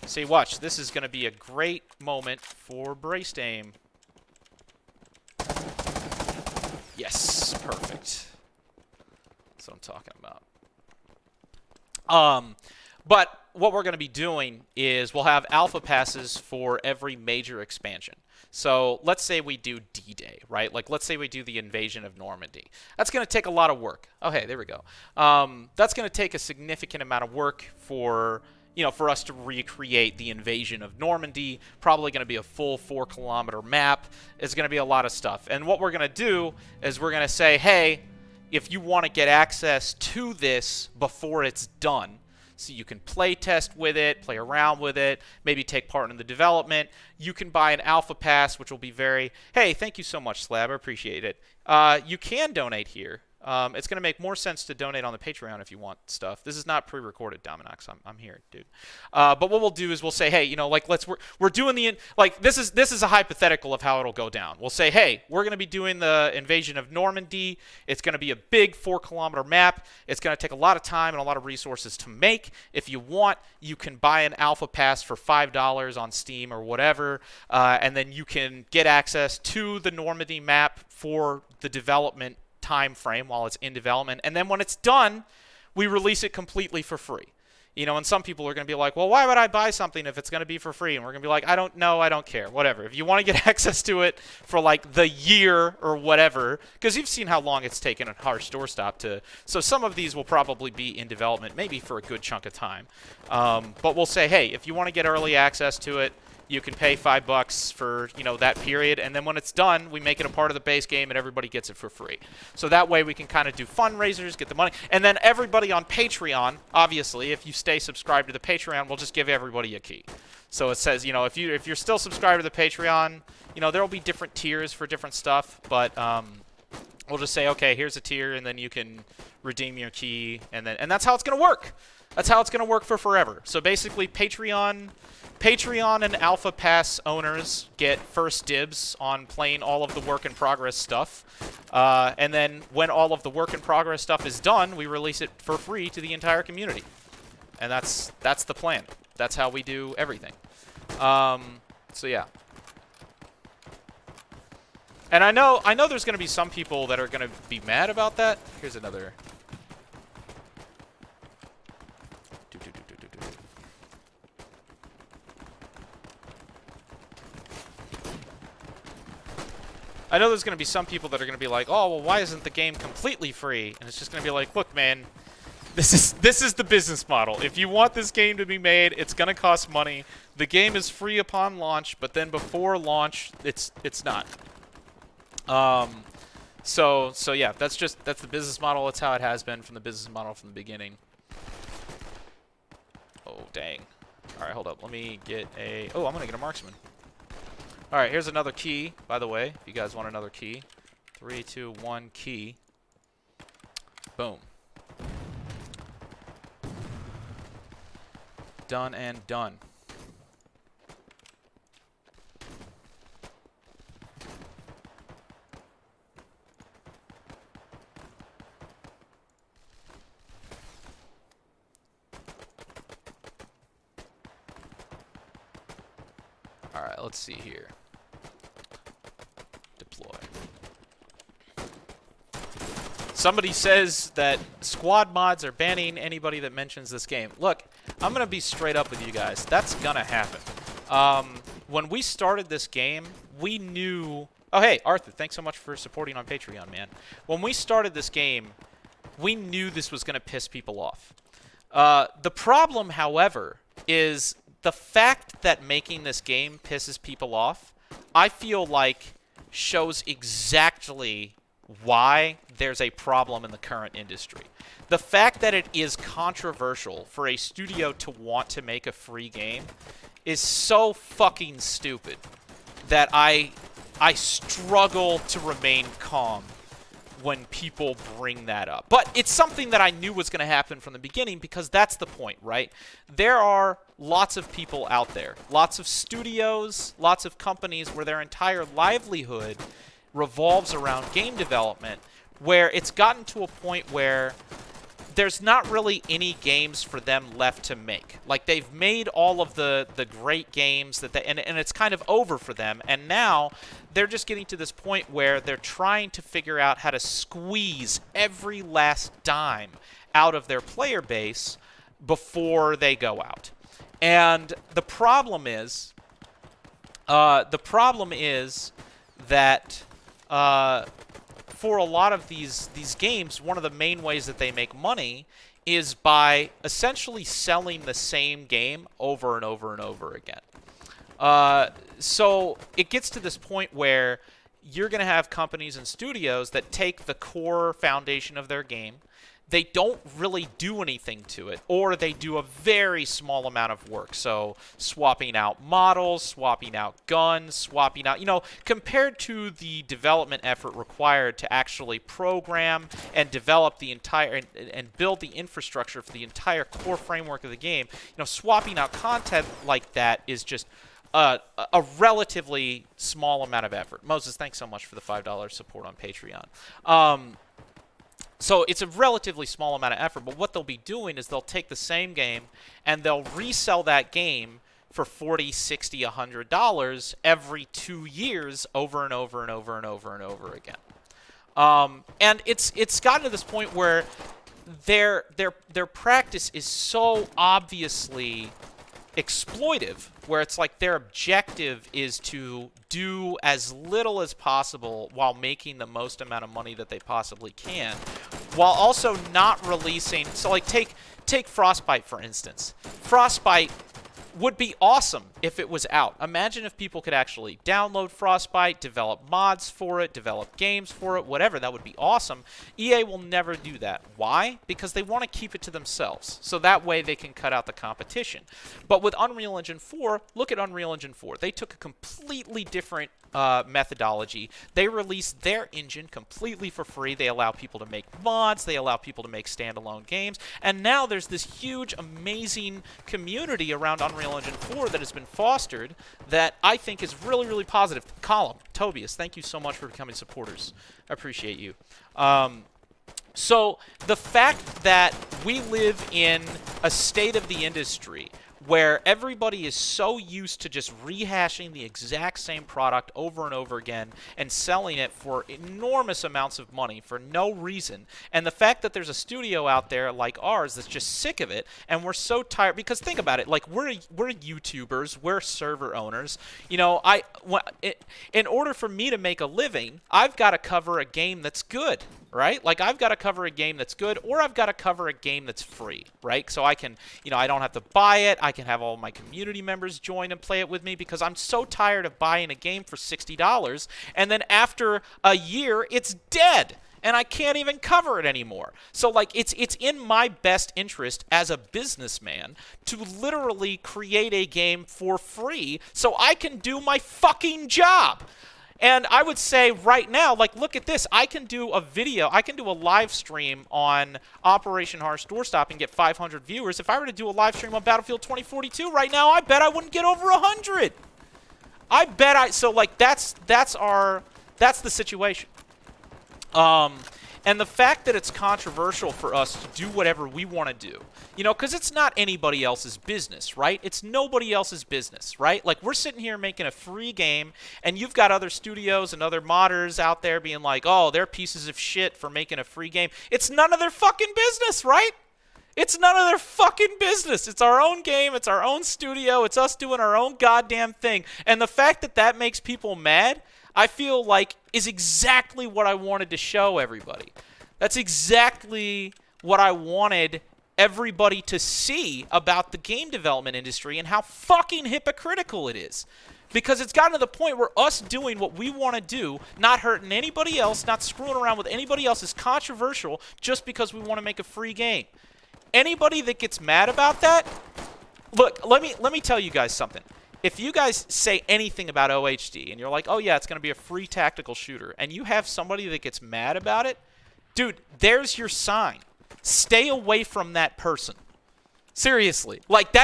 See, watch. This is going to be a great moment for braced aim. Yes, perfect. That's what I'm talking about. But what we're going to be doing is we'll have alpha passes for every major expansion. So let's say we do D-Day, right? Like, let's say we do the invasion of Normandy. That's going to take a lot of work. Oh, hey, there we go. That's going to take a significant amount of work for, you know, for us to recreate the invasion of Normandy. Probably going to be a full 4-kilometer map. It's going to be a lot of stuff. And what we're going to do is we're going to say, hey, if you want to get access to this before it's done, so you can play test with it, play around with it, maybe take part in the development, you can buy an alpha pass, which will be very, hey, thank you so much, Slab, I appreciate it. You can donate here. It's going to make more sense to donate on the Patreon if you want stuff. This is not pre-recorded, Dominax. I'm here, dude. But what we'll do is we'll say, hey, you know, like we're doing the like this is a hypothetical of how it'll go down. We'll say, hey, we're going to be doing the invasion of Normandy. It's going to be a big 4-kilometer map. It's going to take a lot of time and a lot of resources to make. If you want, you can buy an alpha pass for $5 on Steam or whatever, and then you can get access to the Normandy map for the development time frame while it's in development, and then when it's done, we release it completely for free. You know, and some people are going to be like, well, why would I buy something if it's going to be for free? And we're going to be like, I don't know, I don't care, whatever. If you want to get access to it for like the year or whatever, because you've seen how long it's taken at Harsh Doorstop to, so some of these will probably be in development maybe for a good chunk of time. But we'll say, hey, if you want to get early access to it, you can pay $5 for, you know, that period, and then when it's done, we make it a part of the base game, and everybody gets it for free. So that way we can kind of do fundraisers, get the money, and then everybody on Patreon, obviously, if you stay subscribed to the Patreon, we'll just give everybody a key. So it says, you know, if you're still subscribed to the Patreon, you know, there will be different tiers for different stuff, but we'll just say, okay, here's a tier, and then you can redeem your key, and that's how it's going to work. That's how it's going to work for forever. So basically, Patreon and Alpha Pass owners get first dibs on playing all of the work in progress stuff. And then when all of the work in progress stuff is done, we release it for free to the entire community. And that's the plan. That's how we do everything. So yeah. And I know there's going to be some people that are going to be mad about that. Here's another. I know there's going to be some people that are going to be like, oh, well, why isn't the game completely free? And it's just going to be like, look, man, this is the business model. If you want this game to be made, it's going to cost money. The game is free upon launch, but then before launch, it's not. So yeah, that's the business model. That's how it has been from the business model from the beginning. Oh, dang. All right, hold up. Let me get a... Oh, I'm going to get a marksman. All right, here's another key, by the way, if you guys want another key. 3, 2, 1, key. Boom. Done and done. All right, let's see here. Deploy. Somebody says that squad mods are banning anybody that mentions this game. Look, I'm going to be straight up with you guys. That's going to happen. When we started this game, we knew... Oh, hey, Arthur, thanks so much for supporting on Patreon, man. When we started this game, we knew this was going to piss people off. The problem, however, is the fact that making this game pisses people off, I feel like shows exactly why there's a problem in the current industry. The fact that it is controversial for a studio to want to make a free game is so fucking stupid that I struggle to remain calm when people bring that up. But it's something that I knew was going to happen from the beginning because that's the point, right? There are lots of people out there, lots of studios, lots of companies where their entire livelihood revolves around game development, where it's gotten to a point where there's not really any games for them left to make. Like, they've made all of the great games that and it's kind of over for them, and now they're just getting to this point where they're trying to figure out how to squeeze every last dime out of their player base before they go out. And the problem is that for a lot of these games, one of the main ways that they make money is by essentially selling the same game over and over and over again. So it gets to this point where you're going to have companies and studios that take the core foundation of their game, they don't really do anything to it, or they do a very small amount of work. So swapping out models, swapping out guns, swapping out, compared to the development effort required to actually program and develop the entire and build the infrastructure for the entire core framework of the game, swapping out content like that is just a relatively small amount of effort. Moses, thanks so much for the $5 support on Patreon. So it's a relatively small amount of effort, but what they'll be doing is they'll take the same game and they'll resell that game for $40, $60, $100 every 2 years over and over and over and over and over again. And it's gotten to this point where their practice is so obviously exploitive, where it's like their objective is to do as little as possible while making the most amount of money that they possibly can, while also not releasing. So like take Frostbite, for instance. Frostbite would be awesome if it was out. Imagine if people could actually download Frostbite, develop mods for it, develop games for it, whatever. That would be awesome. EA will never do that. Why? Because they want to keep it to themselves. So that way they can cut out the competition. But with Unreal Engine 4, look at Unreal Engine 4. They took a completely different methodology. They released their engine completely for free. They allow people to make mods. They allow people to make standalone games. And now there's this huge, amazing community around Unreal Engine 4 that has been fostered that I think is really, really positive. Column, Tobias, thank you so much for becoming supporters. I appreciate you. So the fact that we live in a state of the industry where everybody is so used to just rehashing the exact same product over and over again and selling it for enormous amounts of money for no reason. And the fact that there's a studio out there like ours that's just sick of it, and we're so tired, because think about it, like we're YouTubers, we're server owners. You know, in order for me to make a living, I've got to cover a game that's good. Right? Like, I've got to cover a game that's good, or I've got to cover a game that's free, right? So I can, you know, I don't have to buy it. I can have all my community members join and play it with me because I'm so tired of buying a game for $60, and then after a year, it's dead, and I can't even cover it anymore. So, like, it's in my best interest as a businessman to literally create a game for free so I can do my fucking job. And I would say right now, like, look at this. I can do a video. I can do a live stream on Operation Harsh Doorstop and get 500 viewers. If I were to do a live stream on Battlefield 2042 right now, I bet I wouldn't get over 100. I bet so, like, that's the situation. And the fact that it's controversial for us to do whatever we want to do, you know, because it's not anybody else's business, right? It's nobody else's business, right? Like, we're sitting here making a free game, and you've got other studios and other modders out there being like, oh, they're pieces of shit for making a free game. It's none of their fucking business, right? It's none of their fucking business. It's our own game. It's our own studio. It's us doing our own goddamn thing. And the fact that that makes people mad, I feel like, is exactly what I wanted to show everybody. That's exactly what I wanted everybody to see about the game development industry and how fucking hypocritical it is. Because it's gotten to the point where us doing what we want to do, not hurting anybody else, not screwing around with anybody else, is controversial just because we want to make a free game. Anybody that gets mad about that, look, let me tell you guys something. If you guys say anything about OHD and you're like, oh yeah, it's going to be a free tactical shooter, and you have somebody that gets mad about it, dude, there's your sign. Stay away from that person. Seriously. Like,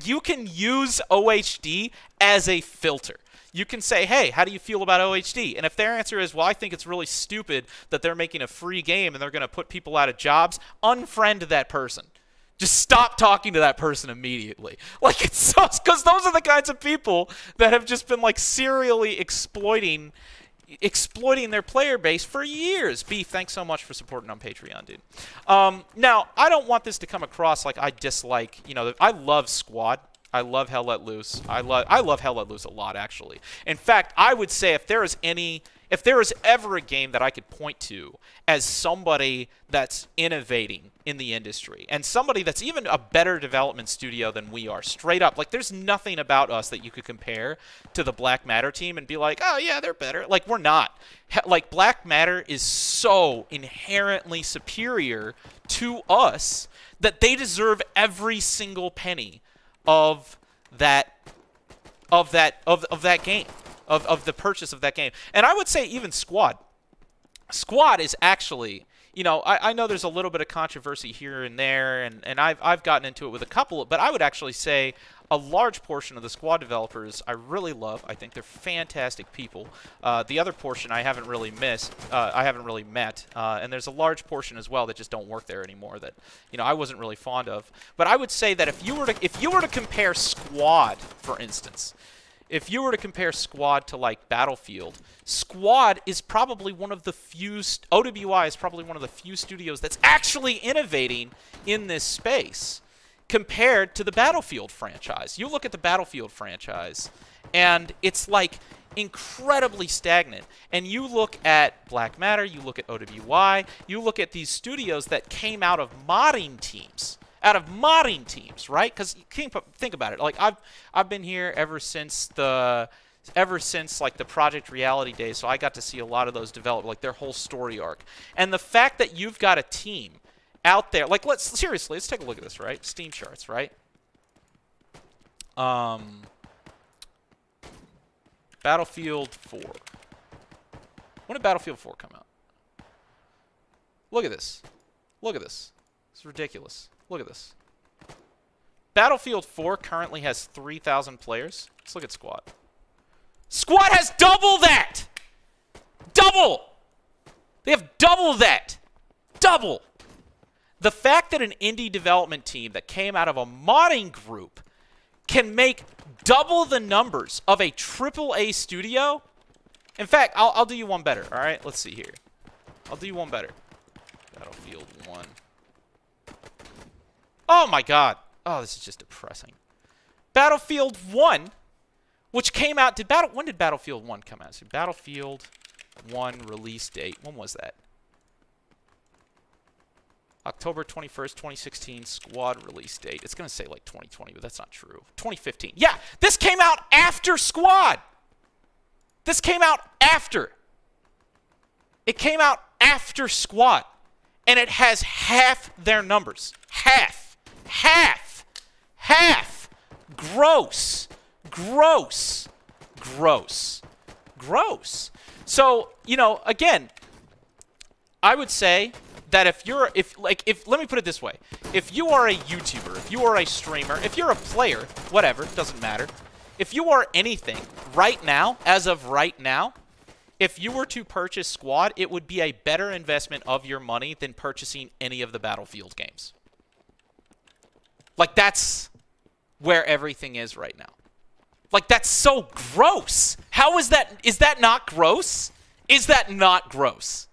you can use OHD as a filter. You can say, hey, how do you feel about OHD? And if their answer is, well, I think it's really stupid that they're making a free game and they're going to put people out of jobs, unfriend that person. Just stop talking to that person immediately. Like, it's so, because those are the kinds of people that have just been, like, serially exploiting their player base for years. Beef, thanks so much for supporting on Patreon, dude. Now, I don't want this to come across like I dislike, you know, I love Squad. I love Hell Let Loose. I love Hell Let Loose a lot, actually. In fact, I would say if there is ever a game that I could point to as somebody that's innovating in the industry and somebody that's even a better development studio than we are, straight up, like, there's nothing about us that you could compare to the Black Matter team and be like, oh yeah, they're better. Like, we're not. Like, Black Matter is so inherently superior to us that they deserve every single penny of that game. Of the purchase of that game. And I would say even Squad. Squad is actually, you know, I know there's a little bit of controversy here and there, and I've gotten into it with a couple, but I would actually say a large portion of the Squad developers I really love. I think they're fantastic people. The other portion I haven't really met, and there's a large portion as well that just don't work there anymore that, you know, I wasn't really fond of. But I would say that if you were to compare Squad, for instance, if you were to compare Squad to, like, Battlefield, Squad is probably one of the few, OWI is probably one of the few studios that's actually innovating in this space compared to the Battlefield franchise. You look at the Battlefield franchise, and it's, like, incredibly stagnant. And you look at Black Matter, you look at OWI, you look at these studios that came out of modding teams out of modding teams, right? Because think about it. Like I've been here ever since like the Project Reality days, so I got to see a lot of those develop, like their whole story arc. And the fact that you've got a team out there, like let's take a look at this, right? Steam charts, right? Battlefield 4. When did Battlefield 4 come out? Look at this. Look at this. It's ridiculous. Look at this. Battlefield 4 currently has 3,000 players. Let's look at Squad. Squad has double that! Double! They have double that! Double! The fact that an indie development team that came out of a modding group can make double the numbers of a AAA studio. In fact, I'll do you one better, all right? Let's see here. I'll do you one better. Battlefield 1. Oh, my God. Oh, this is just depressing. Battlefield 1, which came out... when did Battlefield 1 come out? So Battlefield 1 release date. When was that? October 21st, 2016, Squad release date. It's going to say like 2020, but that's not true. 2015. Yeah, this came out after Squad. This came out after. It came out after Squad. And it has half their numbers. Half. Half. Half. Gross. Gross. Gross. Gross. So, you know, again, I would say that if let me put it this way. If you are a YouTuber, if you are a streamer, if you're a player, whatever, doesn't matter. If you are anything right now, as of right now, if you were to purchase Squad, it would be a better investment of your money than purchasing any of the Battlefield games. Like, that's where everything is right now. Like, that's so gross. How is that? Is that not gross? Is that not gross?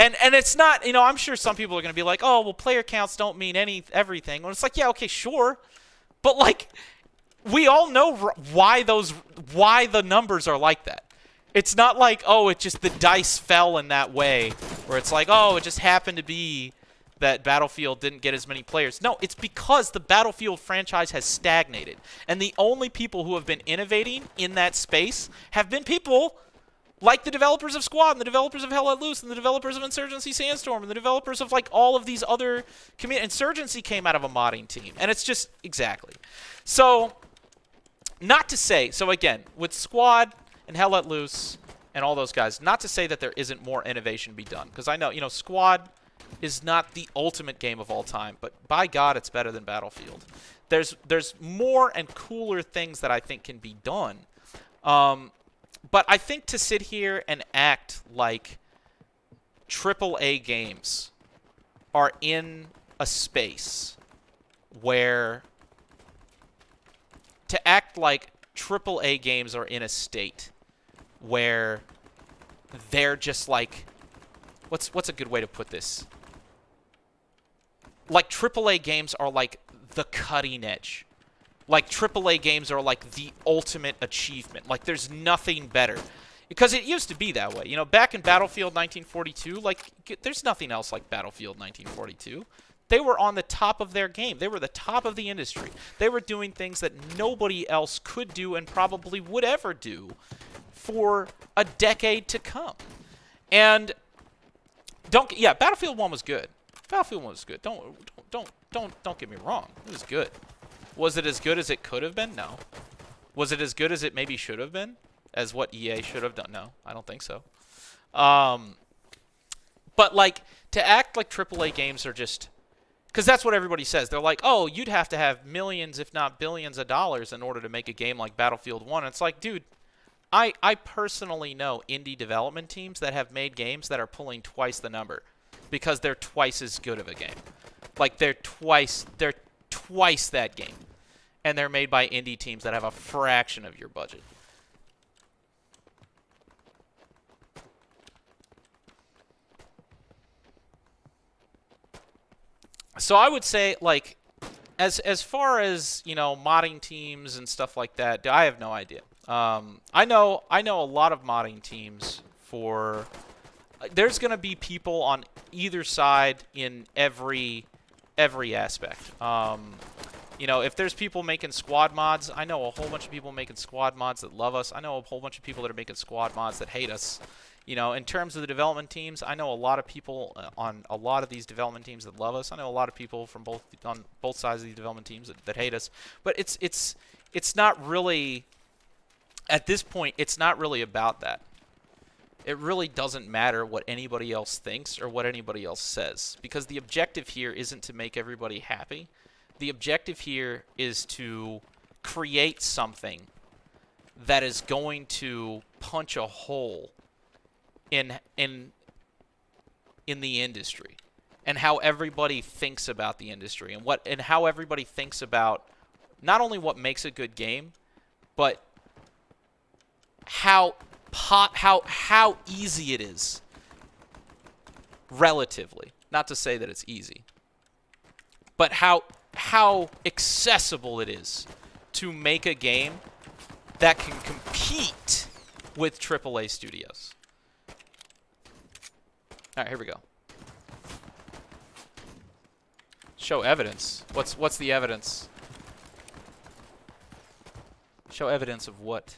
And it's not, you know, I'm sure some people are going to be like, oh, well, player counts don't mean everything. Well, it's like, yeah, okay, sure. But, like, we all know why the numbers are like that. It's not like, oh, it just, the dice fell in that way, where it's like, oh, it just happened to be that Battlefield didn't get as many players. No, it's because the Battlefield franchise has stagnated. And the only people who have been innovating in that space have been people like the developers of Squad, and the developers of Hell Let Loose, and the developers of Insurgency Sandstorm, and the developers of, like, all of these other Insurgency came out of a modding team. And it's just, exactly. So, not to say, so again, with Squad and Hell Let Loose and all those guys, not to say that there isn't more innovation to be done. Because I know, you know, Squad is not the ultimate game of all time, but by God, it's better than Battlefield. There's more and cooler things that I think can be done. But I think to sit here and act like AAA games are in a space where... To act like AAA games are in a state where they're just like... What's a good way to put this? Like, AAA games are like the cutting edge. Like, AAA games are like the ultimate achievement. Like, there's nothing better. Because it used to be that way. You know, back in Battlefield 1942, like, there's nothing else like Battlefield 1942. They were on the top of their game. They were the top of the industry. They were doing things that nobody else could do and probably would ever do for a decade to come. And Battlefield 1 was good. Battlefield 1 was good. Don't get me wrong. It was good. Was it as good as it could have been? No. Was it as good as it maybe should have been? As what EA should have done? No, I don't think so. But, like, to act like AAA games are just... Because that's what everybody says. They're like, oh, you'd have to have millions, if not billions of dollars in order to make a game like Battlefield 1. And it's like, dude, I personally know indie development teams that have made games that are pulling twice the number because they're twice as good of a game. Like, they're twice that game. And they're made by indie teams that have a fraction of your budget. So I would say, like, as far as, you know, modding teams and stuff like that, I have no idea. I know a lot of modding teams for... There's going to be people on either side in every every aspect. You know, if there's people making squad mods, I know a whole bunch of people making squad mods that love us. I know a whole bunch of people that are making squad mods that hate us. You know, in terms of the development teams, I know a lot of people on a lot of these development teams that love us. I know a lot of people from on both sides of these development teams that hate us. But it's not really, at this point, it's not really about that. It really doesn't matter what anybody else thinks or what anybody else says, because the objective here isn't to make everybody happy. The objective here is to create something that is going to punch a hole in the industry, and how everybody thinks about the industry, and how everybody thinks about not only what makes a good game, but how easy it is, relatively. Not to say that it's easy, but how accessible it is to make a game that can compete with AAA studios. All right, here we go. Show evidence. What's the evidence? Show evidence of what?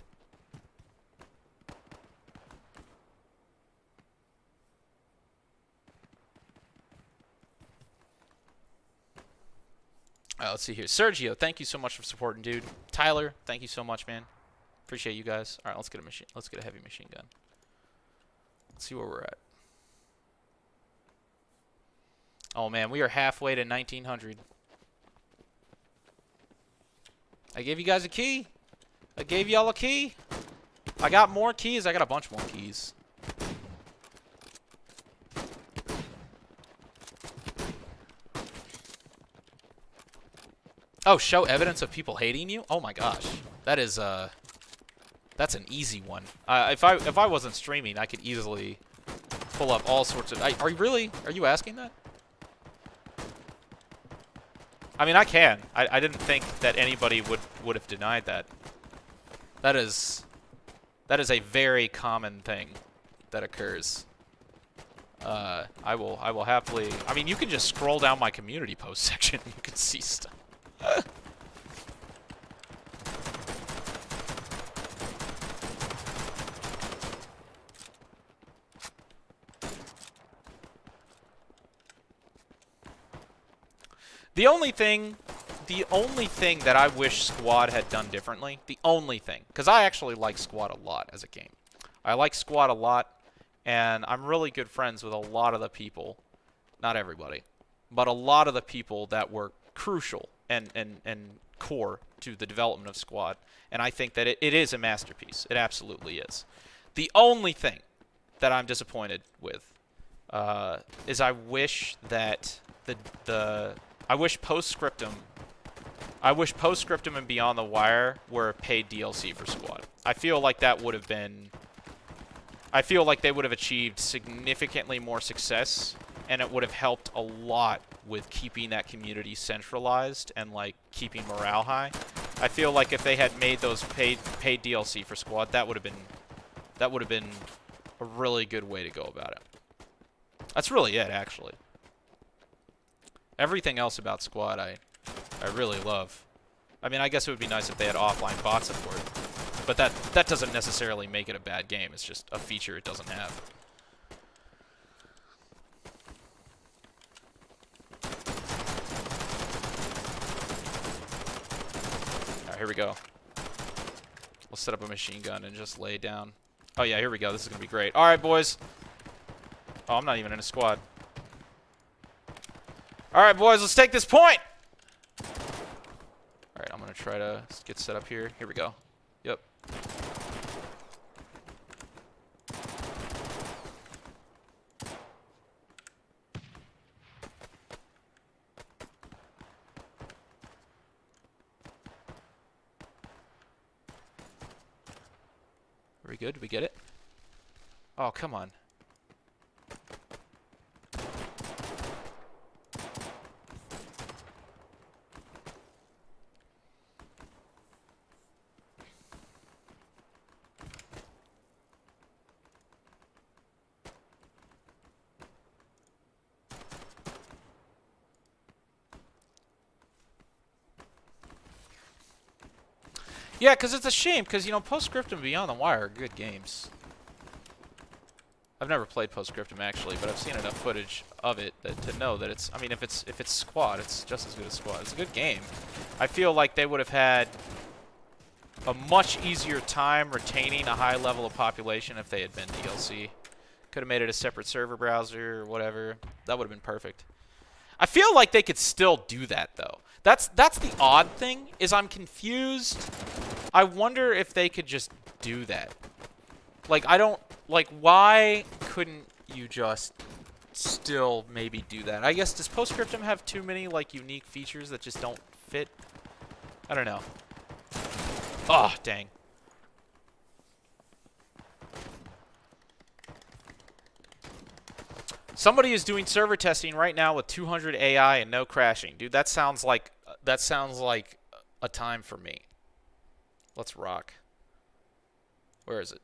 Let's see here. Sergio, thank you so much for supporting, dude. Tyler, thank you so much, man. Appreciate you guys. All right, let's get a heavy machine gun. Let's see where we're at. Oh man, we are halfway to 1900. I gave you guys a key. I gave y'all a key. I got more keys. I got a bunch more keys. Oh, show evidence of people hating you? Oh my gosh. That is that's an easy one. If I wasn't streaming, I could easily pull up all sorts of Are you asking that? I mean, I can. I didn't think that anybody would have denied that. That is a very common thing that occurs. I will happily. I mean, you can just scroll down my community post section. You can see stuff. The only thing that I wish Squad had done differently, the only thing, because I actually like Squad a lot as a game. I like Squad a lot, and I'm really good friends with a lot of the people, not everybody, but a lot of the people that were crucial and core to the development of Squad, and I think that it is a masterpiece. It absolutely is. The only thing that I'm disappointed with is I wish that I wish Postscriptum and Beyond the Wire were a paid DLC for Squad. I feel like that would have been... I feel like they would have achieved significantly more success, and it would have helped a lot with keeping that community centralized and, like, keeping morale high. I feel like if they had made those paid DLC for Squad, that would have been a really good way to go about it. That's really it, actually. Everything else about Squad I really love. I mean, I guess it would be nice if they had offline bot support, but that doesn't necessarily make it a bad game. It's just a feature it doesn't have. Alright, here we go. We'll set up a machine gun and just lay down. Oh yeah, here we go. This is going to be great. Alright, boys. Oh, I'm not even in a squad. Alright, boys, let's take this point! Alright, I'm going to try to get set up here. Here we go. Yep. Are we good? Did we get it? Oh, come on. Yeah, because it's a shame, because, you know, Postscriptum and Beyond the Wire are good games. I've never played Postscriptum, actually, but I've seen enough footage of it to know that it's... I mean, if it's Squad, it's just as good as Squad. It's a good game. I feel like they would have had a much easier time retaining a high level of population if they had been DLC. Could have made it a separate server browser or whatever. That would have been perfect. I feel like they could still do that, though. That's the odd thing, is I'm confused. I wonder if they could just do that. Like, I don't... Like, why couldn't you just still maybe do that? I guess, does Postscriptum have too many, like, unique features that just don't fit? I don't know. Oh, dang. Somebody is doing server testing right now with 200 AI and no crashing. Dude, that sounds like a time for me. Let's rock. Where is it?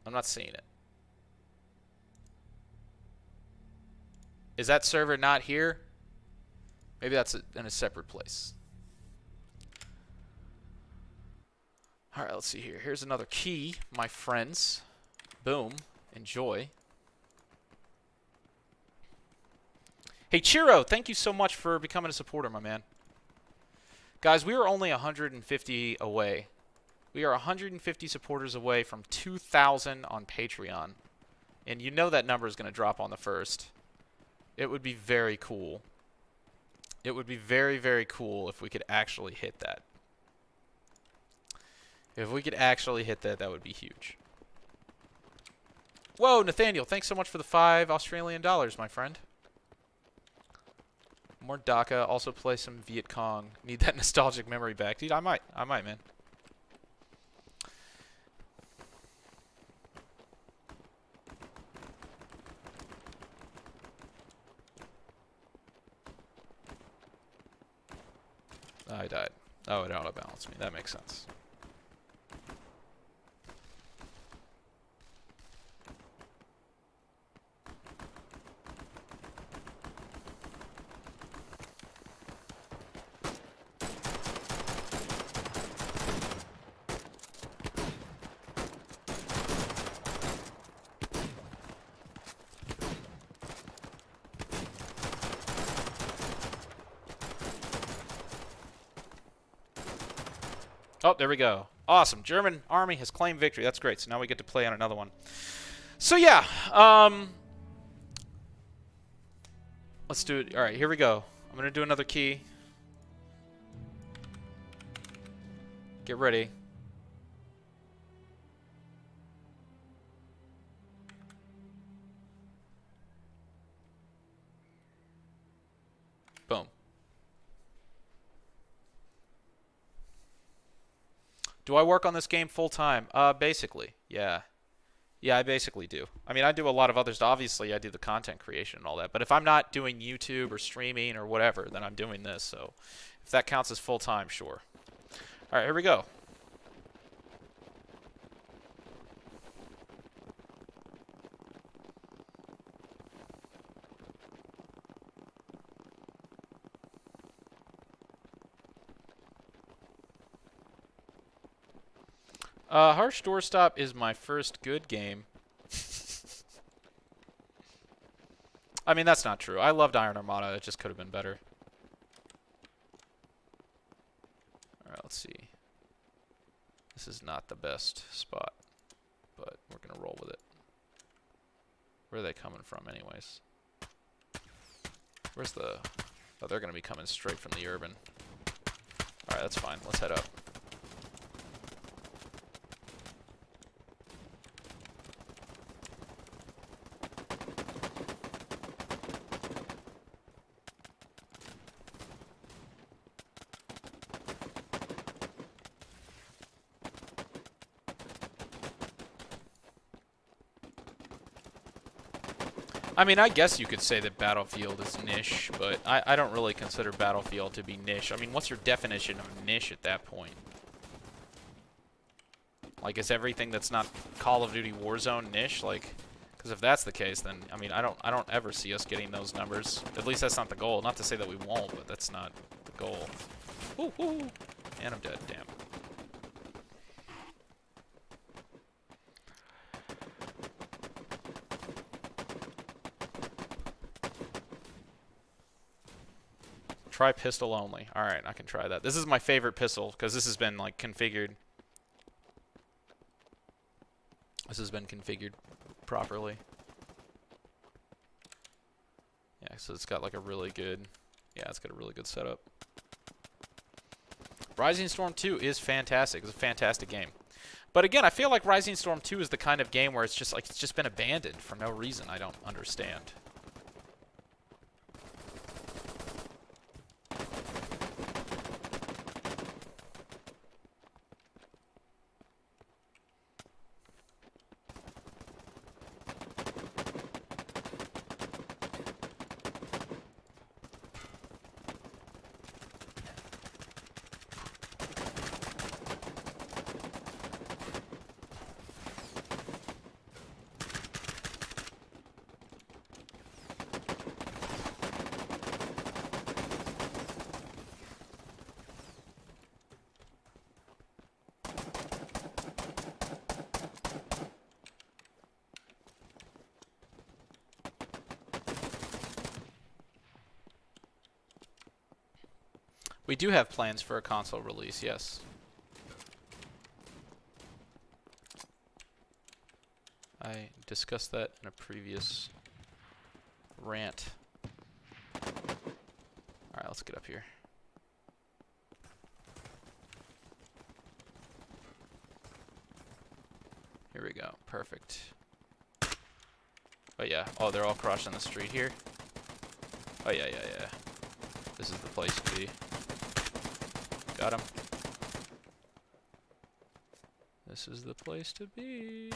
I'm not seeing it. Is that server not here? Maybe that's in a separate place. All right, let's see here. Here's another key, my friends. Boom. Enjoy. Hey, Chiro, thank you so much for becoming a supporter, my man. Guys, we are only 150 away. We are 150 supporters away from 2,000 on Patreon. And you know that number is going to drop on the 1st. It would be very cool. It would be very, very cool if we could actually hit that. If we could actually hit that, that would be huge. Whoa, Nathaniel, thanks so much for the 5 Australian dollars, my friend. More DACA. Also play some Viet Cong. Need that nostalgic memory back. Dude, I might, man. I died. Oh, it auto-balanced me. That makes sense. Oh, there we go. Awesome. German army has claimed victory. That's great. So now we get to play on another one. So yeah, let's do it. All right, here we go. I'm going to do another key. Get ready. Boom. Do I work on this game full time? Basically, yeah. Yeah, I basically do. I mean, I do a lot of others. Obviously, I do the content creation and all that. But if I'm not doing YouTube or streaming or whatever, then I'm doing this. So if that counts as full time, sure. All right, here we go. Harsh Doorstop is my first good game. I mean, that's not true. I loved Iron Armada. It just could have been better. Alright, let's see. This is not the best spot, but we're going to roll with it. Where are they coming from anyways? Where's the... Oh, they're going to be coming straight from the urban. Alright, that's fine. Let's head up. I mean, I guess you could say that Battlefield is niche, but I don't really consider Battlefield to be niche. I mean, what's your definition of niche at that point? Like, is everything that's not Call of Duty Warzone niche? Like, because if that's the case, then I mean, I don't ever see us getting those numbers. At least that's not the goal. Not to say that we won't, but that's not the goal. Ooh, ooh. And I'm dead. Damn. Try pistol only. All right, I can try that. This is my favorite pistol because this has been like configured. This has been configured properly. Yeah, so it's got like a really good, yeah, it's got a really good setup. Rising Storm 2 is fantastic. It's a fantastic game. But again, I feel like Rising Storm 2 is the kind of game where it's just like it's just been abandoned for no reason I don't understand. We do have plans for a console release, yes. I discussed that in a previous rant. Alright, let's get up here. Here we go. Perfect. Oh yeah. Oh, they're all crossing the street here. Oh yeah, yeah, yeah. This is the place to be. Got him. This is the place to be.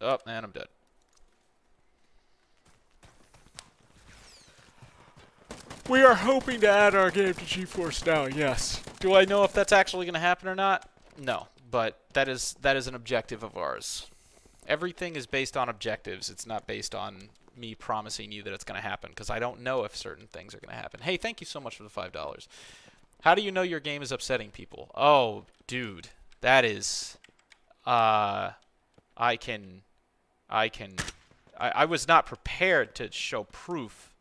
Oh, and I'm dead. We are hoping to add our game to GeForce Now, yes. Do I know if that's actually going to happen or not? No, but that is an objective of ours. Everything is based on objectives. It's not based on me promising you that it's going to happen, because I don't know if certain things are going to happen. Hey, thank you so much for the $5. How do you know your game is upsetting people? Oh, dude, that is, I was not prepared to show proof.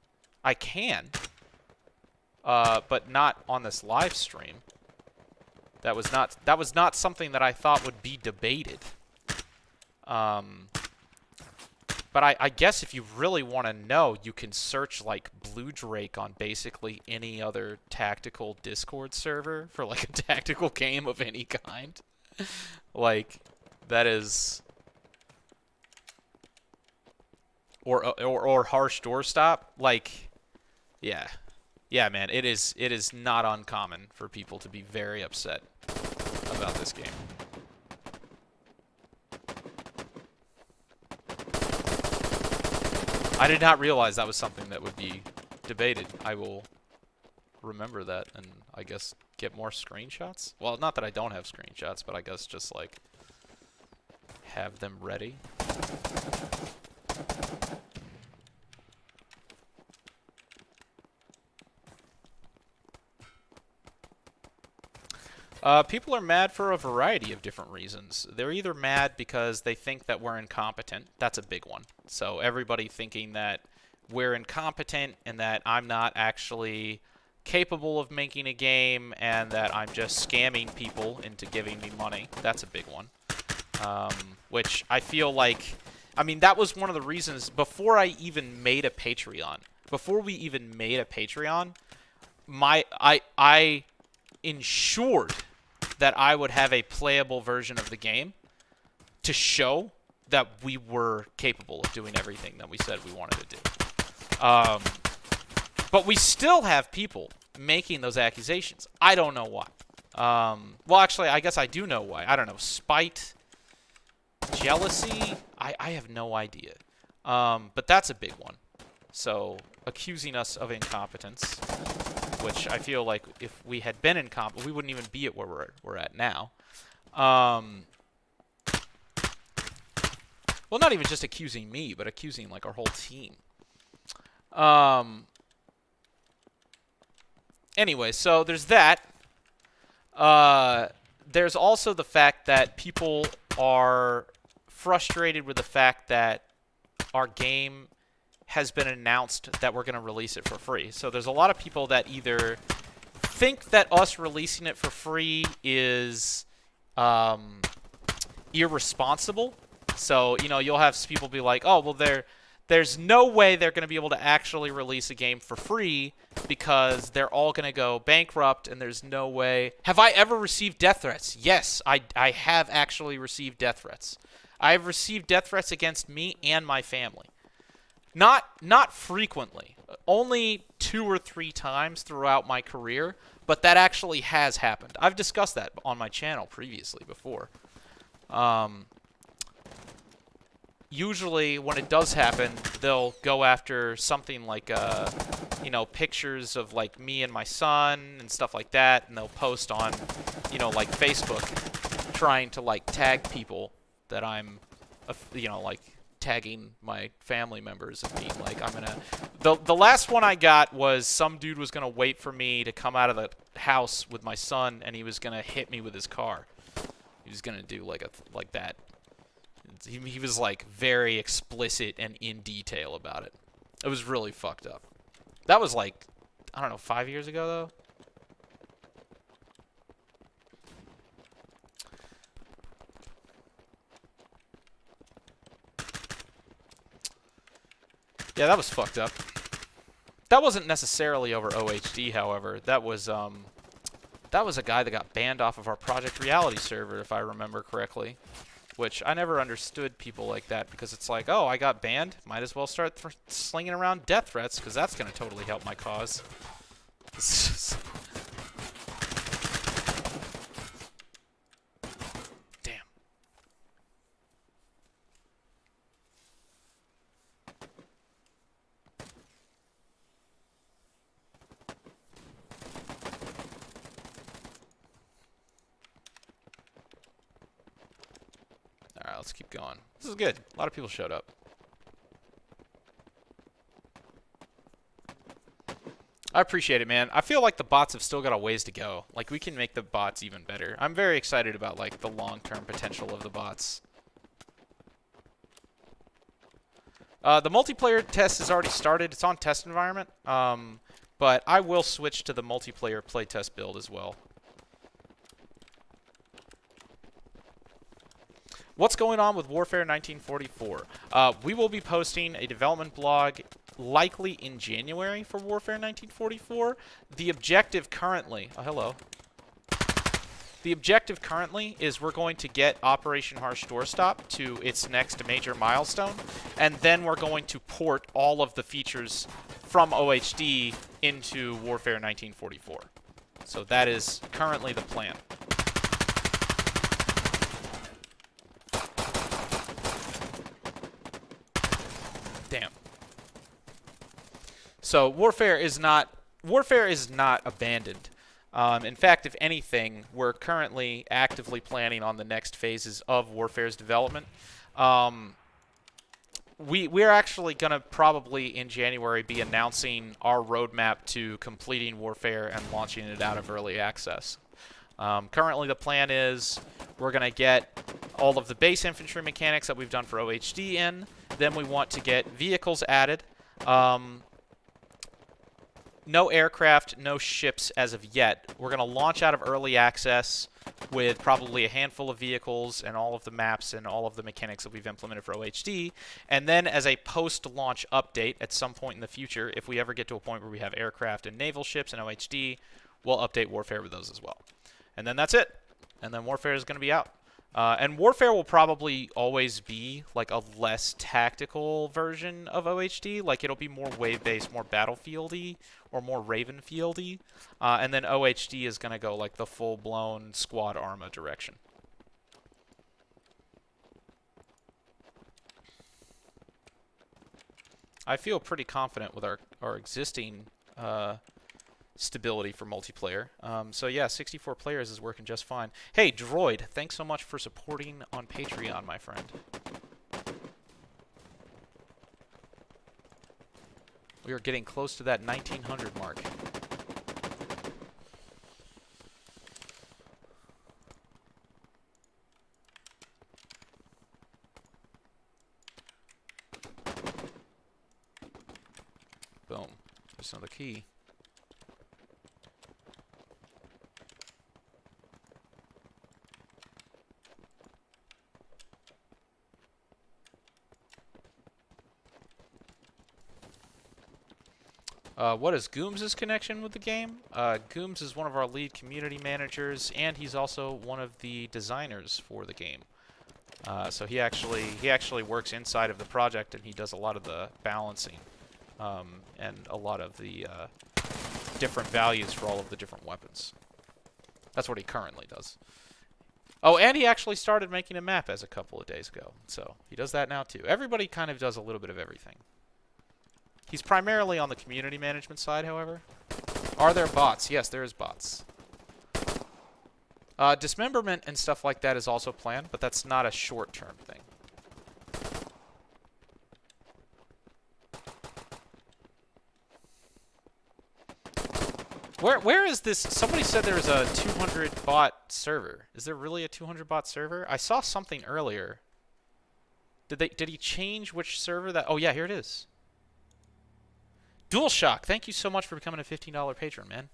I can, but not on this live stream. That was not something that I thought would be debated. But I guess if you really want to know, you can search like Blue Drake on basically any other tactical Discord server for like a tactical game of any kind. Like, that is... Or Harsh Doorstop. Like, yeah. Yeah, man, it is not uncommon for people to be very upset about this game. I did not realize that was something that would be debated. I will remember that and I guess get more screenshots. Well, not that I don't have screenshots, but I guess just like have them ready. People are mad for a variety of different reasons. They're either mad because they think that we're incompetent. That's a big one. So everybody thinking that we're incompetent and that I'm not actually capable of making a game and that I'm just scamming people into giving me money. That's a big one. Which I feel like... I mean, that was one of the reasons before I even made a Patreon. Before we even made a Patreon, I ensured that I would have a playable version of the game to show that we were capable of doing everything that we said we wanted to do. But we still have people making those accusations. I don't know why. Well, actually, I guess I do know why. I don't know. Spite? Jealousy? I have no idea. But that's a big one. So, accusing us of incompetence, which I feel like if we had been incompetent, we wouldn't even be at where we're at now. Well, not even just accusing me, but accusing like our whole team. Anyway, so there's that. There's also the fact that people are frustrated with the fact that our game has been announced that we're going to release it for free. So there's a lot of people that either think that us releasing it for free is irresponsible. So, you know, you'll have people be like, oh, well, there's no way they're going to be able to actually release a game for free because they're all going to go bankrupt and there's no way. Have I ever received death threats? Yes, I have actually received death threats. I've received death threats against me and my family. Not frequently. Only 2 or 3 times throughout my career, but that actually has happened. I've discussed that on my channel previously before. Usually when it does happen, they'll go after something like you know, pictures of like me and my son and stuff like that, and they'll post on, you know, like Facebook, trying to like tag people that I'm, you know, like tagging my family members and being like, I'm gonna. The last one I got was some dude was gonna wait for me to come out of the house with my son, and he was gonna hit me with his car. He was gonna do like that. He was like very explicit and in detail about it. It was really fucked up. That was like, I don't know, 5 years ago though. Yeah, that was fucked up. That wasn't necessarily over OHD, however. That was a guy that got banned off of our Project Reality server, if I remember correctly. Which I never understood people like that, because it's like, oh, I got banned, might as well start slinging around death threats, because that's going to totally help my cause. Damn. Alright, let's keep going. This is good. A lot of people showed up. I appreciate it, man. I feel like the bots have still got a ways to go. Like, we can make the bots even better. I'm very excited about, like, the long-term potential of the bots. The multiplayer test has already started. It's on test environment. But I will switch to the multiplayer playtest build as well. What's going on with Warfare 1944? We will be posting a development blog likely in January for Warfare 1944. The objective currently... Oh, hello. The objective currently is we're going to get Operation Harsh Doorstop to its next major milestone, and then we're going to port all of the features from OHD into Warfare 1944. So that is currently the plan. Damn. So Warfare is not abandoned. In fact, if anything, we're currently actively planning on the next phases of Warfare's development. We're actually going to probably in January be announcing our roadmap to completing Warfare and launching it out of early access. Currently, the plan is we're going to get all of the base infantry mechanics that we've done for OHD in. Then we want to get vehicles added. No aircraft, no ships as of yet. We're going to launch out of early access with probably a handful of vehicles and all of the maps and all of the mechanics that we've implemented for OHD. And then as a post-launch update at some point in the future, if we ever get to a point where we have aircraft and naval ships and OHD, we'll update Warfare with those as well. And then that's it. And then Warfare is going to be out. And Warfare will probably always be like a less tactical version of OHD. Like, it'll be more wave-based, more battlefieldy, or more Ravenfieldy. And then OHD is going to go like the full-blown squad Arma direction. I feel pretty confident with our existing stability for multiplayer. So yeah, 64 players is working just fine. Hey, Droid, thanks so much for supporting on Patreon, my friend. We are getting close to that 1900 mark. There's another key. What is Gooms' connection with the game? Gooms is one of our lead community managers, and he's also one of the designers for the game. So he actually works inside of the project, and he does a lot of the balancing and a lot of the different values for all of the different weapons. That's what he currently does. Oh, and he actually started making a map as a couple of days ago, so he does that now too. Everybody kind of does a little bit of everything. He's primarily on the community management side, however. Are there bots? Yes, there is bots. Dismemberment and stuff like that is also planned, but that's not a short-term thing. Where is this? Somebody said there was a 200 bot server. Is there really a 200 bot server? I saw something earlier. Did he change which server that? Oh yeah, here it is. DualShock, thank you so much for becoming a $15 patron, man.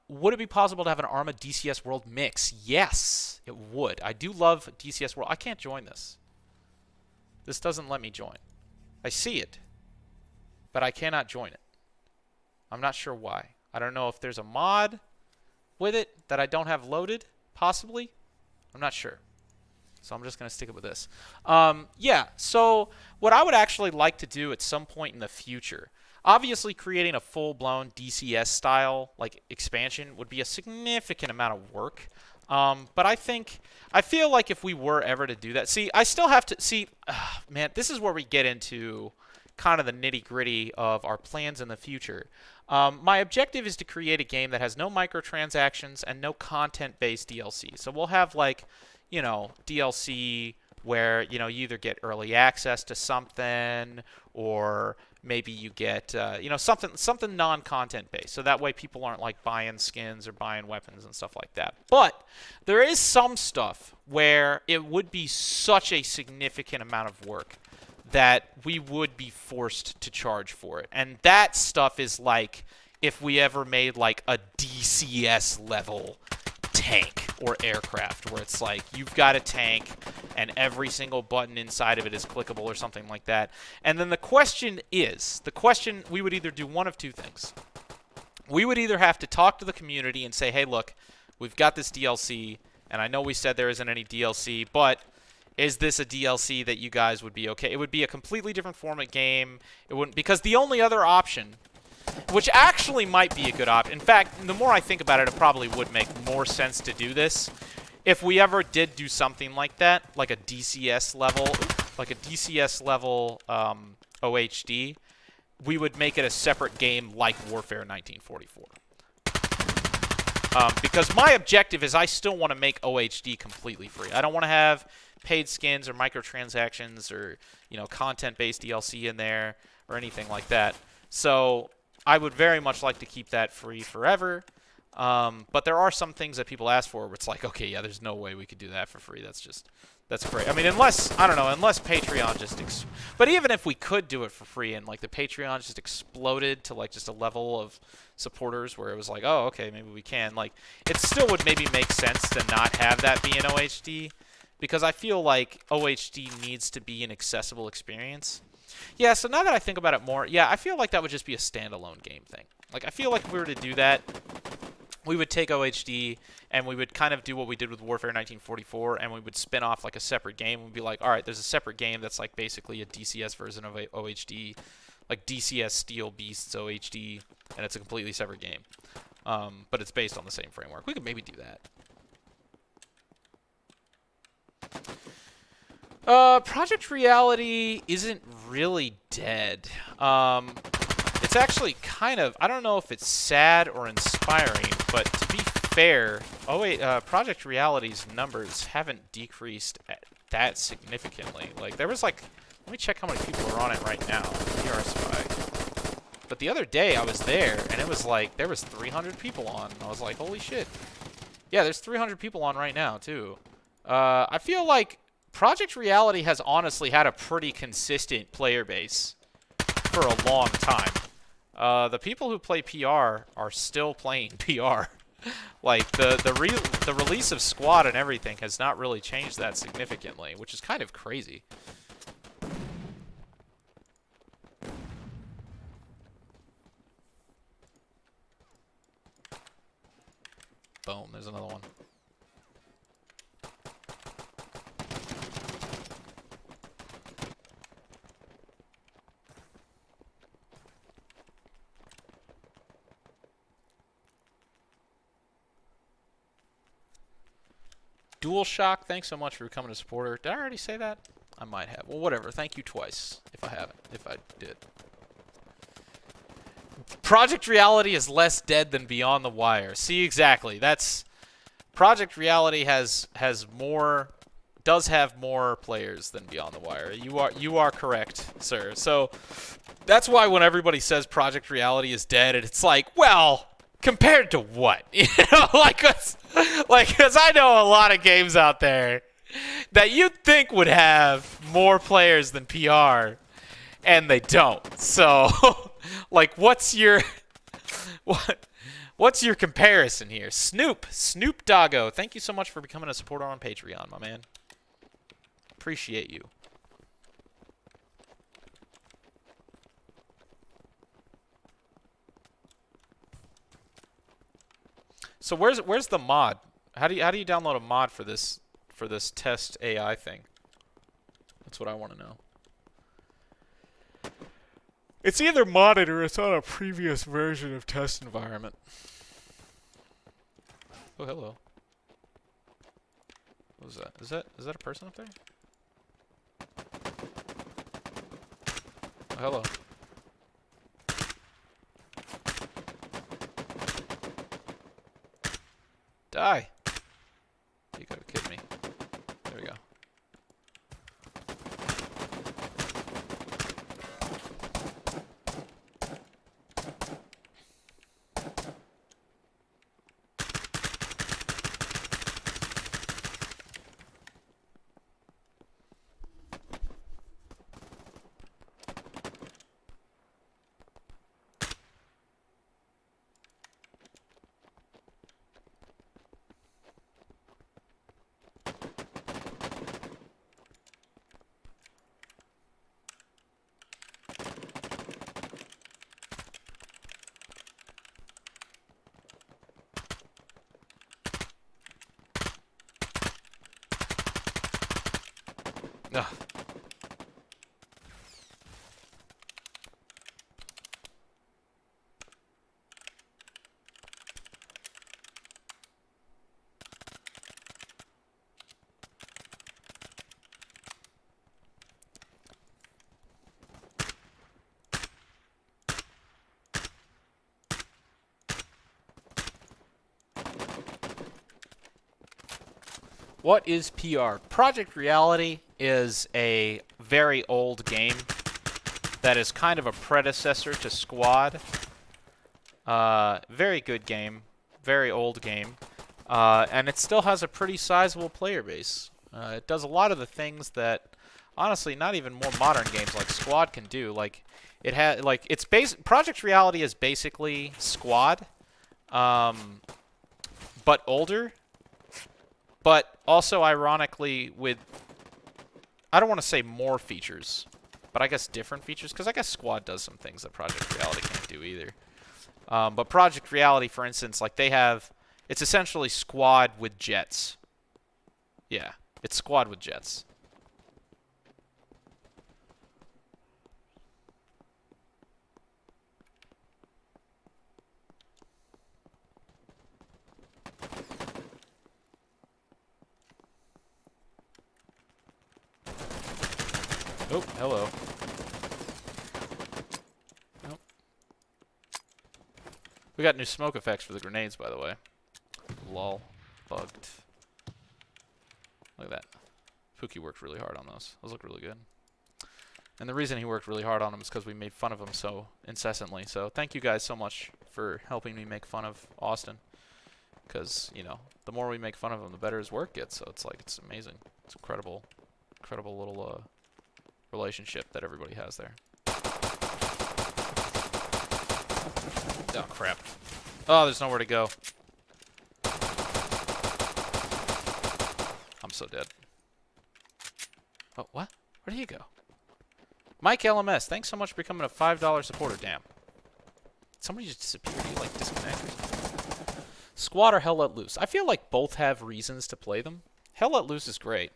Would it be possible to have an Arma DCS World mix? Yes, it would. I do love DCS World. I can't join this. This doesn't let me join. I see it, but I cannot join it. I'm not sure why. I don't know if there's a mod with it that I don't have loaded, possibly. I'm not sure. So I'm just going to stick it with this. Yeah, so what I would actually like to do at some point in the future, obviously creating a full-blown DCS style like expansion would be a significant amount of work. But I feel like if we were ever to do that, see, I still have to, see, man, this is where we get into kind of the nitty-gritty of our plans in the future. My objective is to create a game that has no microtransactions and no content-based DLC. So we'll have like, you know, DLC where, you know, you either get early access to something or maybe you get, you know, something non-content based. So that way people aren't like buying skins or buying weapons and stuff like that. But there is some stuff where it would be such a significant amount of work that we would be forced to charge for it. And that stuff is like if we ever made like a DCS level tank or aircraft where it's like you've got a tank and every single button inside of it is clickable or something like that. And then the question, we would either do one of two things. We would either have to talk to the community and say, hey, look, we've got this DLC, and I know we said there isn't any DLC, but is this a DLC that you guys would be okay? It would be a completely different format game. It wouldn't, because the only other option, which actually might be a good option. In fact, the more I think about it, it probably would make more sense to do this. If we ever did do something like that, like a DCS level OHD, we would make it a separate game like Warfare 1944. Because my objective is I still want to make OHD completely free. I don't want to have paid skins or microtransactions or, you know, content-based DLC in there or anything like that. So I would very much like to keep that free forever. But there are some things that people ask for where it's like, okay, yeah, there's no way we could do that for free. That's great. I mean, unless Patreon just but even if we could do it for free and like the Patreon just exploded to like just a level of supporters where it was like, oh, okay, maybe we can, like, it still would maybe make sense to not have that be an OHD, because I feel like OHD needs to be an accessible experience. Yeah, so now that I think about it more, yeah, I feel like that would just be a standalone game thing. Like, I feel like if we were to do that, we would take OHD and we would kind of do what we did with Warfare 1944, and we would spin off like a separate game. We'd be like, all right, there's a separate game that's like basically a DCS version of OHD, like DCS Steel Beasts OHD, and it's a completely separate game. But it's based on the same framework. We could maybe do that. Project Reality isn't really dead. It's actually kind of, I don't know if it's sad or inspiring, but to be fair, Project Reality's numbers haven't decreased that significantly. Like, there was like, let me check how many people are on it right now. ERSpy. But the other day I was there, and it was like, there was 300 people on. I was like, holy shit. Yeah, there's 300 people on right now, too. I feel like Project Reality has honestly had a pretty consistent player base for a long time. The people who play PR are still playing PR. Like the release of Squad and everything has not really changed that significantly, which is kind of crazy. Boom, there's another one. DualShock, thanks so much for becoming a supporter. Did I already say that? I might have. Well, whatever. Thank you twice, if I haven't. If I did. Project Reality is less dead than Beyond the Wire. See, exactly. That's... Project Reality does have more players than Beyond the Wire. You are correct, sir. So, that's why when everybody says Project Reality is dead, it's like, well... Compared to what? You know, because I know a lot of games out there that you'd think would have more players than PR, and they don't. So, like, what's your comparison here? Snoop Doggo, thank you so much for becoming a supporter on Patreon, my man. Appreciate you. So where's the mod? How do you download a mod for this test AI thing? That's what I want to know. It's either modded or it's on a previous version of test environment. Oh, hello. What was that? Is that a person up there? Oh, hello. Die! You gotta kid me. There we go. Ugh. What is PR? Project Reality is a very old game that is kind of a predecessor to Squad. Very good game, very old game, and it still has a pretty sizable player base. It does a lot of the things that, honestly, not even more modern games like Squad can do. Like, it has, like, Project Reality is basically Squad, but older. But also, ironically, with, I don't want to say more features, but I guess different features, because I guess Squad does some things that Project Reality can't do either. But Project Reality, for instance, like it's essentially Squad with jets. Yeah, it's Squad with jets. Oh, hello. Nope. We got new smoke effects for the grenades, by the way. Lol. Bugged. Look at that. Pookie worked really hard on those. Those look really good. And the reason he worked really hard on them is because we made fun of him so incessantly. So thank you guys so much for helping me make fun of Austin. Because, you know, the more we make fun of him, the better his work gets. So it's like, it's amazing. It's incredible. Incredible little, relationship that everybody has there. Oh, crap. Oh, there's nowhere to go. I'm so dead. Oh, what? Where did he go? Mike LMS, thanks so much for becoming a $5 supporter. Damn. Somebody just disappeared. You, like, disconnected? Squad or Hell Let Loose? I feel like both have reasons to play them. Hell Let Loose is great.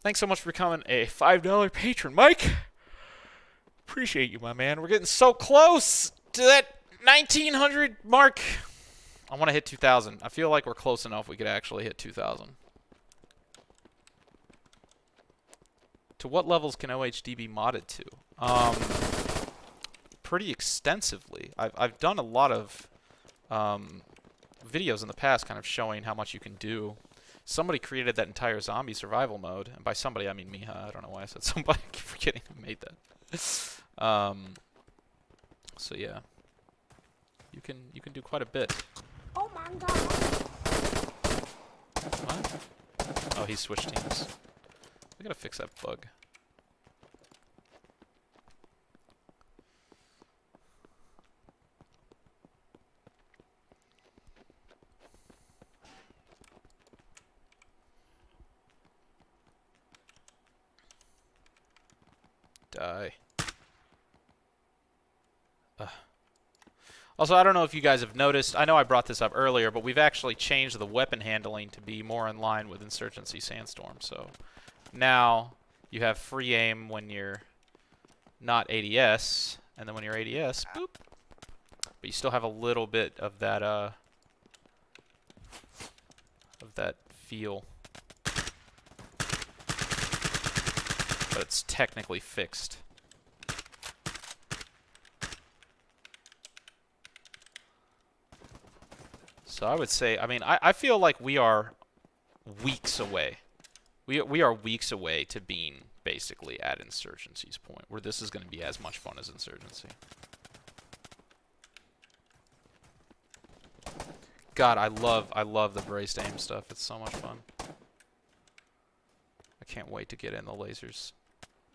Thanks so much for becoming a $5 patron, Mike. Appreciate you, my man. We're getting so close to that 1900 mark. I want to hit 2000. I feel like we're close enough we could actually hit 2000. To what levels can OHD be modded to? Pretty extensively. I've done a lot of videos in the past kind of showing how much you can do. Somebody created that entire zombie survival mode, and by somebody I mean Miha. I don't know why I said somebody. I keep forgetting who made that. So yeah, you can do quite a bit. Oh my god! What? Oh, he switched teams. We gotta fix that bug. Die. Also, I don't know if you guys have noticed, I know I brought this up earlier, but we've actually changed the weapon handling to be more in line with Insurgency Sandstorm. So now you have free aim when you're not ADS, and then when you're ADS, boop. But you still have a little bit of that feel. But it's technically fixed. So I would say, I mean, I feel like we are weeks away. We are weeks away to being basically at Insurgency's point, where this is going to be as much fun as Insurgency. God, I love the braced aim stuff. It's so much fun. I can't wait to get in the lasers.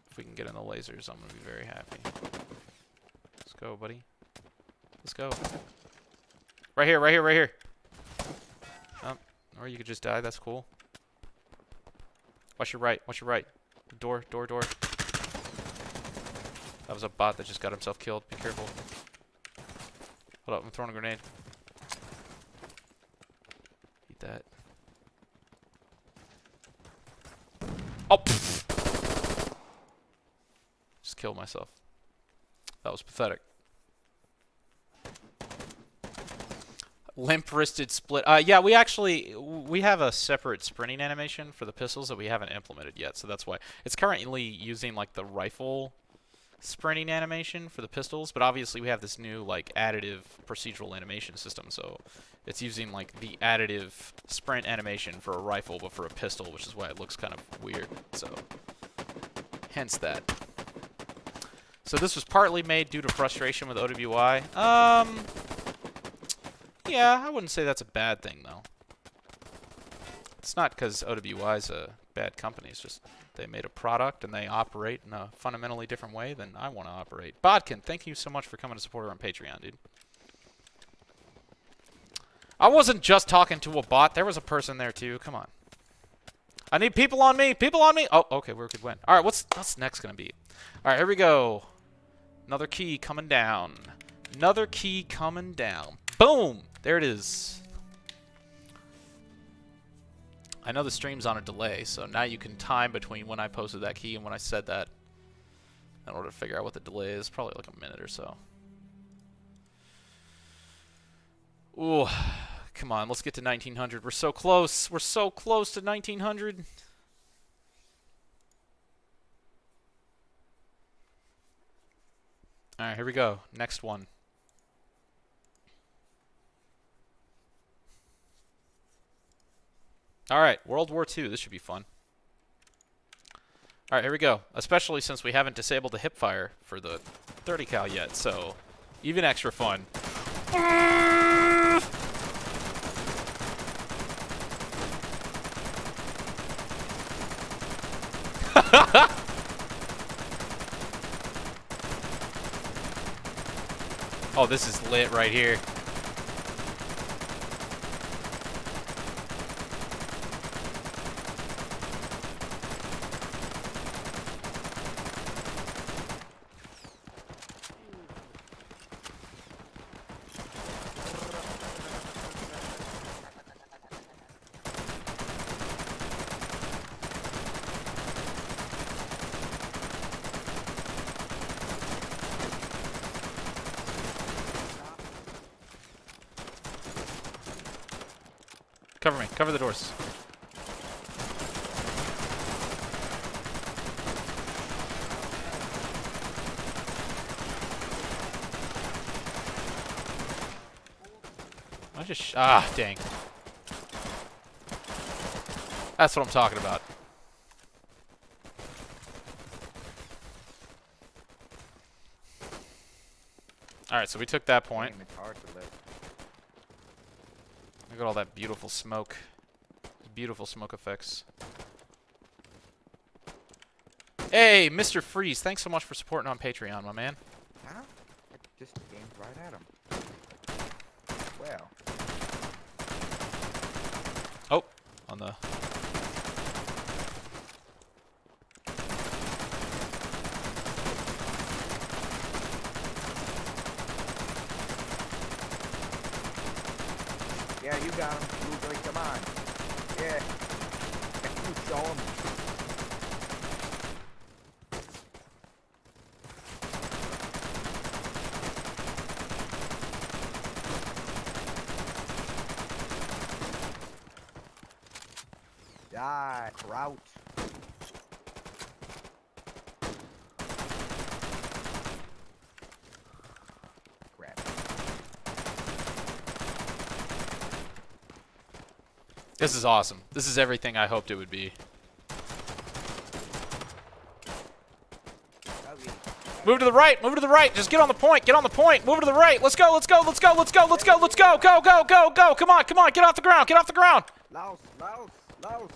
If we can get in the lasers, I'm going to be very happy. Let's go, buddy. Let's go. Right here, right here, right here. Oh, or you could just die. That's cool. Watch your right. Watch your right. Door, door, door. That was a bot that just got himself killed. Be careful. Hold up, I'm throwing a grenade. Eat that. Oh! Pfft. Just killed myself. That was pathetic. Limp-wristed split. Yeah, we have a separate sprinting animation for the pistols that we haven't implemented yet, so that's why. It's currently using, like, the rifle sprinting animation for the pistols, but obviously we have this new, like, additive procedural animation system, so it's using, like, the additive sprint animation for a rifle, but for a pistol, which is why it looks kind of weird, so hence that. So this was partly made due to frustration with OWI. Yeah, I wouldn't say that's a bad thing, though. It's not because OWI is a bad company. It's just they made a product and they operate in a fundamentally different way than I want to operate. Bodkin, thank you so much for coming to support her on Patreon, dude. I wasn't just talking to a bot. There was a person there, too. Come on. I need people on me. People on me. Oh, okay, we're a good win. All right, what's next going to be? All right, here we go. Another key coming down. Another key coming down. Boom! There it is. I know the stream's on a delay, so now you can time between when I posted that key and when I said that in order to figure out what the delay is. Probably like a minute or so. Ooh, come on, let's get to 1900. We're so close. We're so close to 1900. All right, here we go. Next one. Alright, World War II. This should be fun. Alright, here we go. Especially since we haven't disabled the hipfire for the 30 cal yet, so even extra fun. Oh, this is lit right here. Cover me. Cover the doors. I just... ah, dang. That's what I'm talking about. Alright, so we took that point. It's hard to live. Look at all that beautiful smoke. Beautiful smoke effects. Hey, Mr. Freeze, thanks so much for supporting on Patreon, my man. Huh? It just aimed right at him. Well. Oh, on the... Yeah, you got him. Blueberry, come on. Yeah. You show him. Die, Kraut. Crap. This is awesome. This is everything I hoped it would be. Okay. Move to the right. Move to the right. Just get on the point. Get on the point. Move to the right. Let's go. Let's go. Let's go. Let's go. Let's go. Let's go. Go, go, go, go. Come on. Come on. Get off the ground. Get off the ground. Laos, Laos, Laos.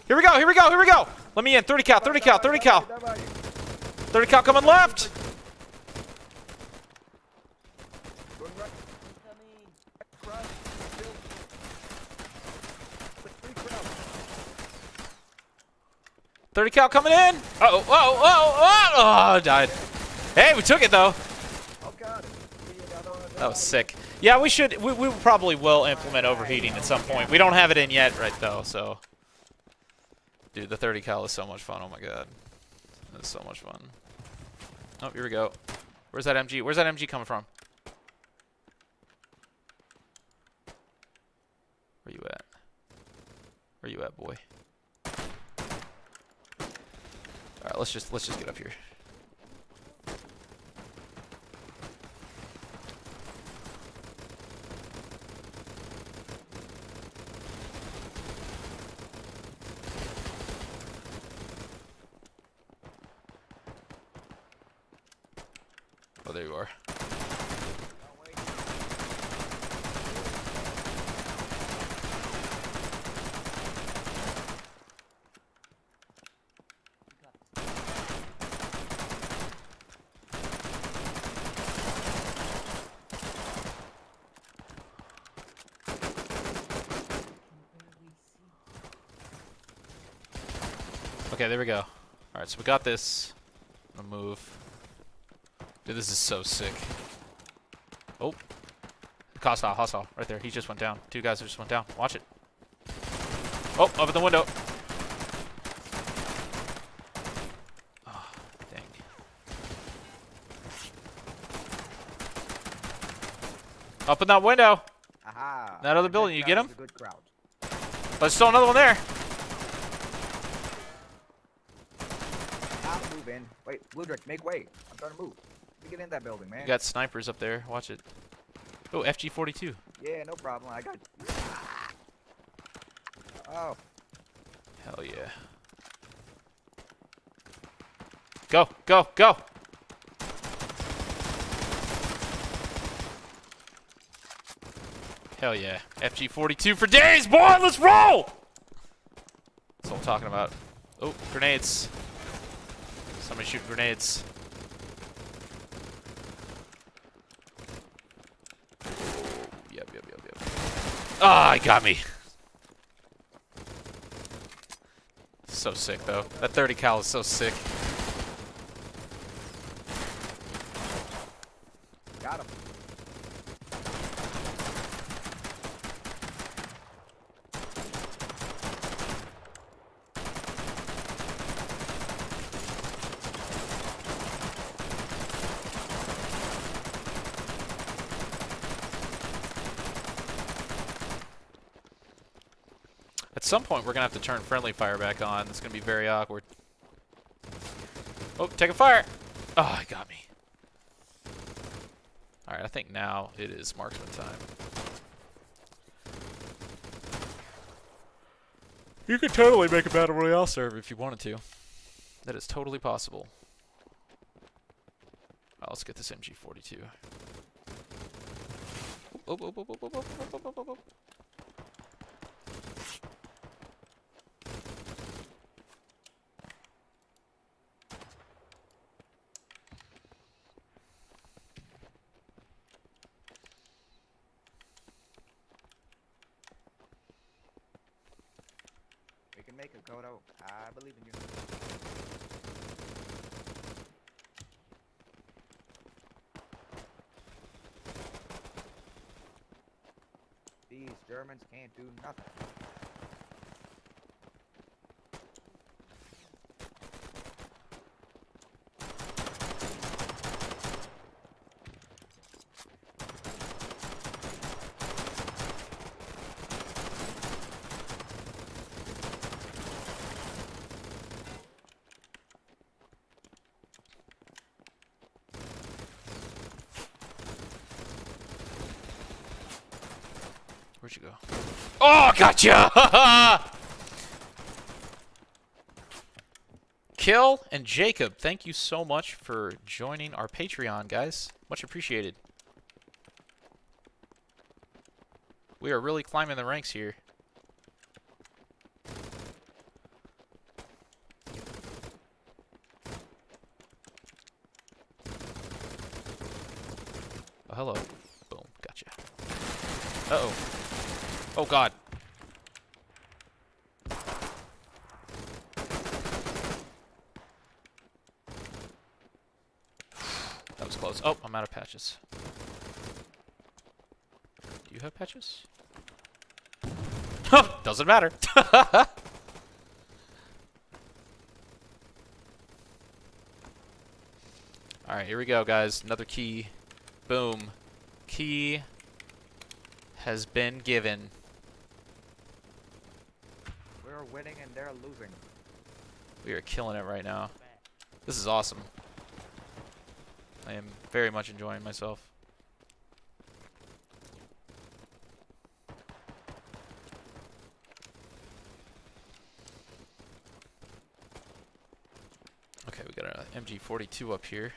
Here we go. Here we go. Here we go. Let me in. 30 cal. 30 cal. 30 cal. 30 cal coming left. Going right. 30 cal coming in. Uh-oh. Oh, died. Hey, we took it, though. Oh God. That was sick. Yeah, we should. We probably will implement overheating at some point. We don't have it in yet, right, though, so. Dude, the 30 cal is so much fun. Oh, my God. That's so much fun. Oh, here we go. Where's that MG? Where's that MG coming from? Where you at? Where you at, boy? All right, let's just get up here. Oh, there you are. Okay, there we go. Alright, so we got this. I'm gonna move. Dude, this is so sick. Oh. Hostile, hostile. Right there. He just went down. Two guys just went down. Watch it. Oh, up in the window. Oh, dang. Up in that window. Aha. That other building, you get him? A good crowd. There's still another one there. I'll move in. Wait, Blue Drake, make way. I'm trying to move. Let me get in that building, man. You got snipers up there. Watch it. Oh, FG-42. Yeah, no problem. I got. Oh. Hell yeah. Go, go, go. Hell yeah. FG-42 for days, boy. Let's roll. That's what I'm talking about. Oh, grenades. Somebody shooting grenades. Ah, he got me. So sick, though. That 30 cal is so sick. Got him. At some point, we're going to have to turn friendly fire back on. It's going to be very awkward. Oh, take a fire! Oh, he got me. Alright, I think now it is marksman time. You could totally make a Battle Royale server if you wanted to. That is totally possible. Oh, let's get this MG42. Oh, oh, oh, oh, oh, oh, oh, oh, oh, oh, oh. We can make it, Kodo. I believe in you. These Germans can't do nothing. Where'd you go? Oh, gotcha! Kill and Jacob, thank you so much for joining our Patreon, guys. Much appreciated. We are really climbing the ranks here. Oh, hello. Boom, gotcha. Uh-oh. Oh, God. That was close. Oh, I'm out of patches. Do you have patches? Doesn't matter. Alright, here we go, guys. Another key. Boom. Key has been given. We're winning and they're losing. We are killing it right now. This is awesome. I am very much enjoying myself. Okay, we got an MG42 up here.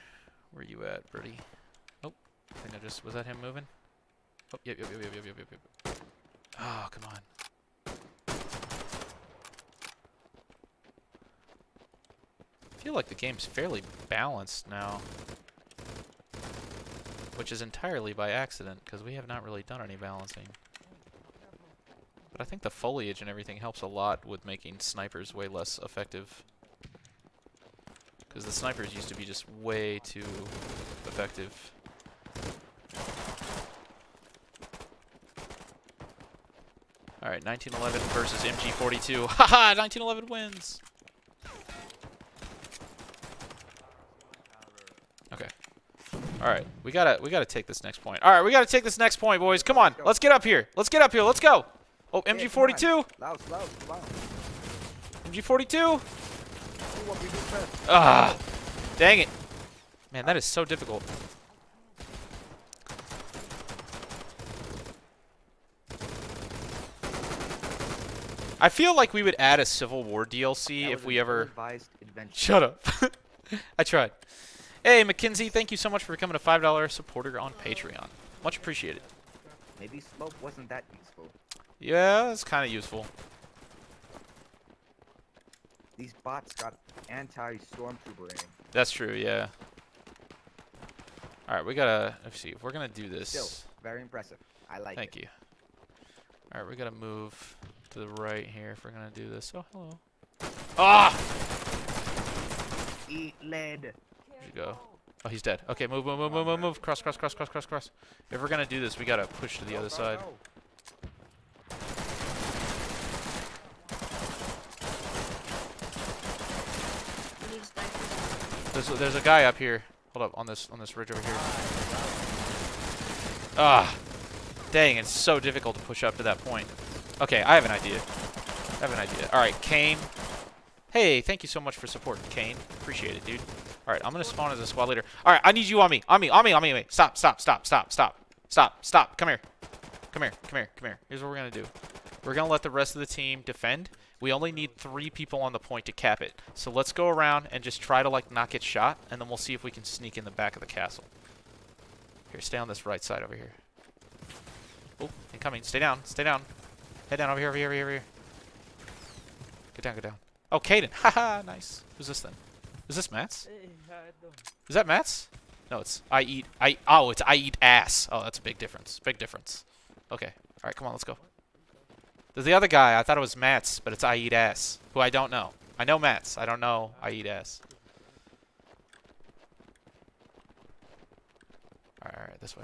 Where you at, Birdie? Oh, I think I just... Was that him moving? Oh, yep. Oh, come on. I feel like the game's fairly balanced now. Which is entirely by accident, because we have not really done any balancing. But I think the foliage and everything helps a lot with making snipers way less effective. Because the snipers used to be just way too effective. Alright, 1911 versus MG42. Haha! 1911 wins! Okay. Alright, we gotta take this next point. Alright, we gotta take this next point, boys. Come on, let's get up here. Let's get up here, let's go! Oh, MG42! Loud, loud. MG42! What we do best. Ah! Dang it! Man, that is so difficult. I feel like we would add a Civil War DLC if we ever... Shut up. I tried. Hey, Mackenzie, thank you so much for becoming a $5 supporter on Patreon. Much appreciated. Maybe smoke wasn't that useful. Yeah, it's kind of useful. These bots got anti-stormtrooper aim. That's true, yeah. Alright, we gotta... Let's see, if we're gonna do this... Still, very impressive. I like Thank it. you. All right, we gotta move to the right here if we're gonna do this. Oh, hello. Ah! Eat lead. Where'd you go? Oh, he's dead. Okay, move, move, move, move, move, move. Cross, cross, cross, cross, cross, cross. If we're gonna do this, we gotta push to the other side. We need snipers. There's a guy up here. Hold up, on this ridge over here. Ah, dang! It's so difficult to push up to that point. Okay, I have an idea. All right, Kane. Hey, thank you so much for support, Kane. Appreciate it, dude. All right, I'm gonna spawn as a squad leader. All right, I need you on me. On me. Stop. Come here. Here's what we're gonna do. We're gonna let the rest of the team defend. We only need 3 people on the point to cap it. So let's go around and just try to like not get shot, and then we'll see if we can sneak in the back of the castle. Here, stay on this right side over here. Oh, incoming. Stay down. Head down over here. Get down. Oh, Caden. Haha, nice. Who's this then? Is this Matt's? Is that Matt's? No, it's it's I eat ass. Oh, that's a big difference. Okay. All right, come on, let's go. There's the other guy. I thought it was Matt's, but it's I eat ass, who I don't know. I know Matt's. I don't know I eat ass. All right, this way.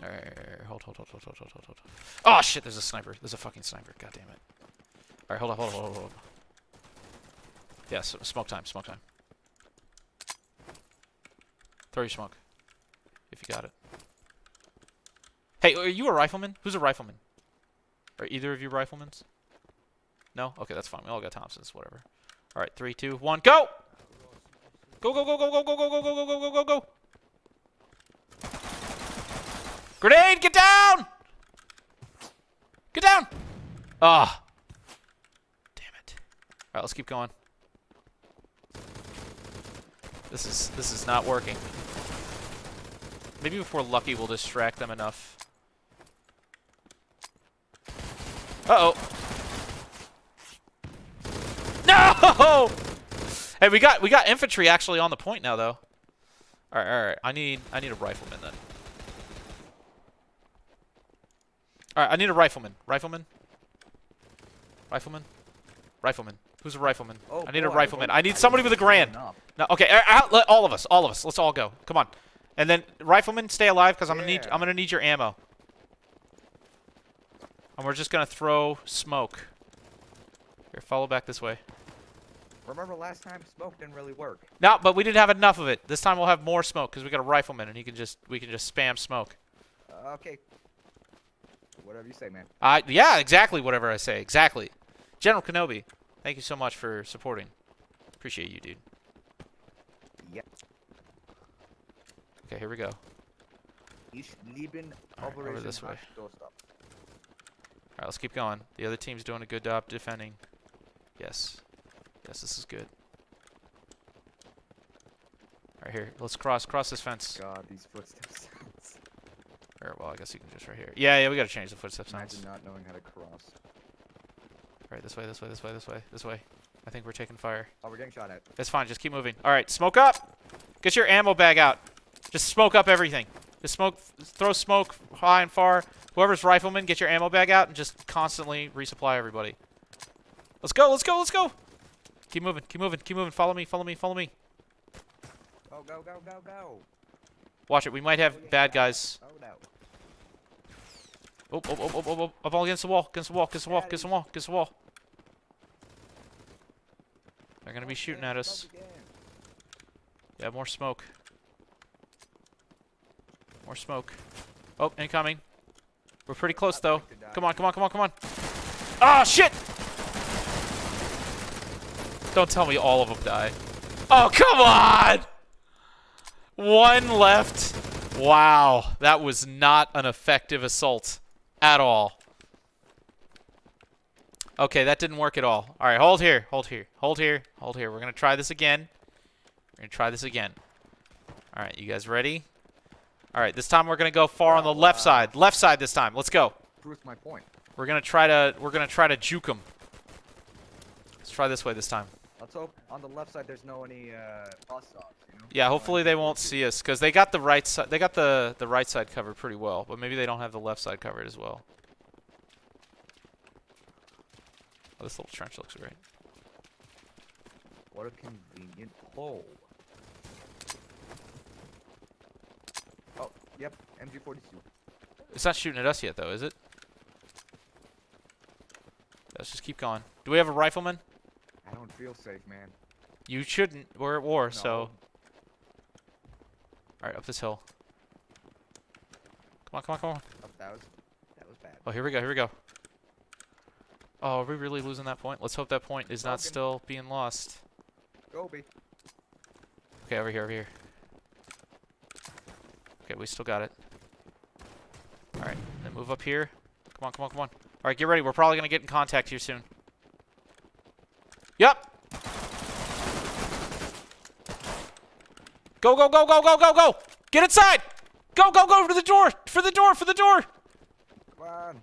Alright, hold. Oh shit, there's a sniper. There's a fucking sniper. God damn it. Alright, hold on. Yes, smoke time. Throw your smoke. If you got it. Hey, are you a rifleman? Who's a rifleman? Are either of you riflemen? No? Okay, that's fine. We all got Thompsons, whatever. Alright, 3, 2, 1, go! Go! Grenade, get down! Ah. Damn it. Alright, let's keep going. This is not working. Maybe if we're lucky, we'll distract them enough. Uh-oh. No! Hey, we got infantry actually on the point now, though. All right. I need a rifleman then. All right, I need a rifleman. Rifleman. Who's a rifleman? Oh, I need a boy, rifleman. boy. I need somebody with a grand. No, okay, all of us. Let's all go. Come on. And then rifleman, stay alive because I'm gonna need your ammo. And we're just gonna throw smoke. Here, follow back this way. Remember last time smoke didn't really work. No, but we didn't have enough of it. This time we'll have more smoke because we got a rifleman and we can just spam smoke. Okay. Whatever you say, man. Yeah, exactly. Whatever I say, exactly. General Kenobi, thank you so much for supporting. Appreciate you, dude. Yep. Okay, here we go. All right, over this way. All right, let's keep going. The other team's doing a good job defending. Yes, this is good. All right, here, let's cross this fence. God, these footsteps sounds. Or, well, I guess you can just right here. Yeah, we gotta change the footsteps sounds. Imagine not knowing how to cross. All right, this way. I think we're taking fire. Oh, we're getting shot at. That's fine. Just keep moving. All right, smoke up. Get your ammo bag out. Just smoke up everything. Just throw smoke high and far. Whoever's rifleman, get your ammo bag out and just constantly resupply everybody. Let's go. Keep moving. Follow me. Go. Watch it. We might have bad guys. Oh, no. Oh. Up all against the wall. They're going to be shooting at us. Yeah, more smoke. Oh, incoming. We're pretty close, though. Come on. Oh, shit! Don't tell me all of them died. Oh, come on! One left. Wow. That was not an effective assault at all. Okay, that didn't work at all. All right, hold here. We're going to try this again. All right, you guys ready? All right, this time we're going to go far on the left side. Left side this time. Let's go. Proves my point. We're going to try to juke them. Let's try this way this time. Let's hope on the left side there's no any bus stops. You know? Yeah, No hopefully they MG42. won't see us, because they got the right side. They got the right side covered pretty well, but maybe they don't have the left side covered as well. Oh, this little trench looks great. What a convenient hole. Oh, yep, MG42. It's not shooting at us yet, though, is it? Let's just keep going. Do we have a rifleman? I don't feel safe, man. You shouldn't. We're at war, No. so. Alright, up this hill. Come on, come on, come on. Oh, that was bad. Oh, here we go, here we go. Oh, are we really losing that point? Let's hope that point is not Broken. still being lost. Gobi. Okay, over here, over here. Okay, we still got it. Alright, then move up here. Come on, come on, come on. Alright, get ready. We're probably going to get in contact here soon. Yep! Go, go, go, go, go, go, go! Get inside! Go, go, go for the door! For the door, for the door! Come on.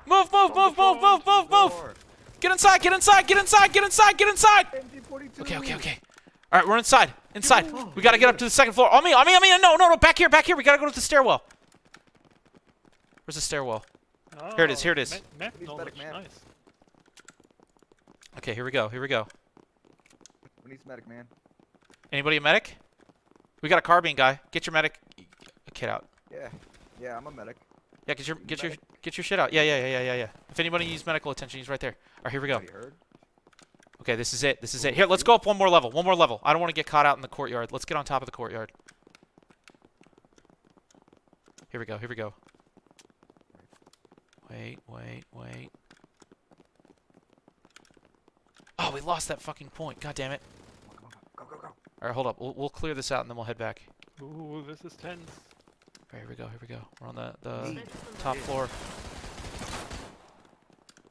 Move, move, move, move, move, move, move! Door. Get inside, get inside, get inside, get inside, get inside! MG42. Okay, okay, okay. Alright, we're inside. Inside. We gotta get up to the second floor. On me, on me, on me! No, no, no, back here, back here! We gotta go to the stairwell. Where's the stairwell? Oh, Here it is, here it is. Map Please, knowledge, medic man. nice. Okay, here we go, here we go. Who needs medic, man? Anybody a medic? We got a carbine guy. Get your medic kit out. Yeah. Yeah, I'm a medic. Yeah, get your Medic. get your shit out. Yeah, yeah, yeah, yeah, yeah, yeah. If anybody needs medical attention, he's right there. Alright, here we go. Already heard? Okay, this is it. This is it. Here, let's go up one more level. One more level. I don't want to get caught out in the courtyard. Let's get on top of the courtyard. Here we go. Here we go. Wait, wait, wait. Oh, we lost that fucking point. God damn it. Come on, come on. Go, go, go. Alright, hold up. We'll clear this out and then we'll head back. Ooh, this is tense. Alright, here we go. Here we go. We're on the Hey. Snipers on the top roof. floor.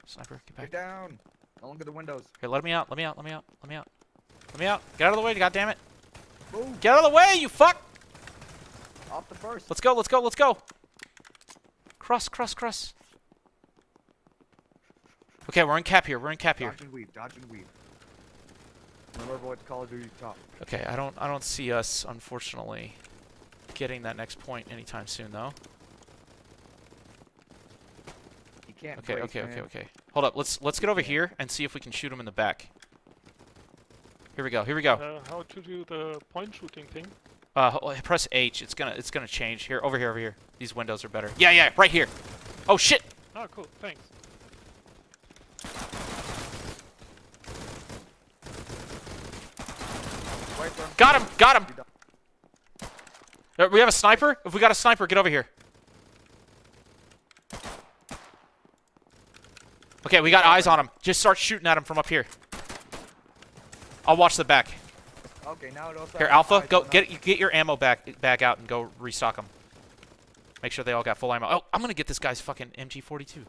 Sniper, get back. Get down. Don't look at the windows. Here, let me out. Let me out. Let me out. Let me out. Let me out. Get out of the way. God damn it. Move. Get out of the way, you fuck. Off the first. Let's go. Let's go. Let's go. Cross, cross, cross. Okay, we're in cap here. We're in cap here. Dodge and weave. Dodge and weave. Remember what Call of Duty top. Okay, I don't see us, unfortunately, getting that next point anytime soon, though. You can't Okay, brace, okay, man. okay, okay. Hold up. Let's get over here and see if we can shoot him in the back. Here we go. Here we go. How to do the point shooting thing? Press H. It's gonna change. Here, over here, over here. These windows are better. Yeah, yeah, right here. Oh shit. Ah, cool, thanks. Right from Got him. Got him. You don't- We have a sniper. If we got a sniper, get over here. Okay, we got eyes on him. Just start shooting at him from up here. I'll watch the back. Okay, now it also Here, has Alpha, eyes go on get your ammo bag out and go restock them. Make sure they all got full ammo. Oh, I'm gonna get this guy's fucking MG42.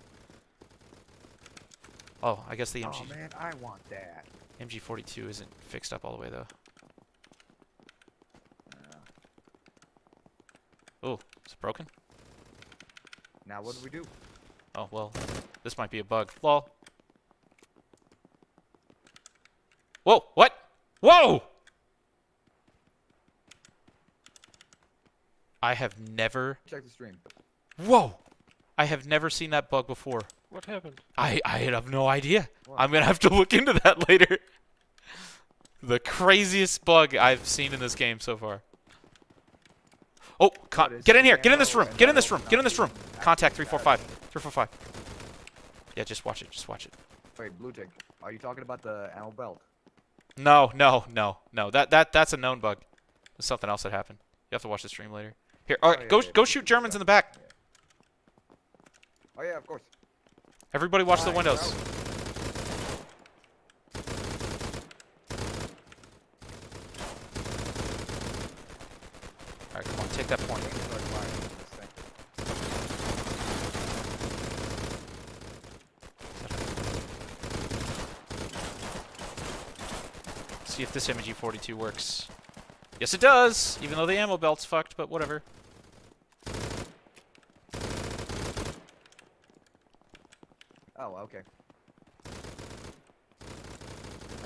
Oh, I guess the us. MG Oh man, I want that. MG42 isn't fixed up all the way though. Oh, is it broken? Now what do we do? Oh well, this might be a bug. Lol. Whoa! What? Whoa! I have never. Check the stream. Whoa! I have never seen that bug before. What happened? I have no idea. What? I'm gonna have to look into that later. The craziest bug I've seen in this game so far. Oh, What is get in here. Get in this ammo room. and Get in this ammo room. Get in this room. not Contact being 345. 345. Yeah, just watch it. Just watch it. Wait, Blue Jig, are you talking about the ammo belt? No, no, no, no. That's a known bug. There's something else that happened. You have to watch the stream later. Here, all right, yeah, go yeah, go yeah, shoot yeah, Germans yeah. in the back. Oh yeah, of course. Everybody watch the Fine, windows. bro. All right, come on, take that point. Things start firing from this thing. See if this MG42 works. Yes, it does. Even though the ammo belt's fucked, but whatever. Oh, okay.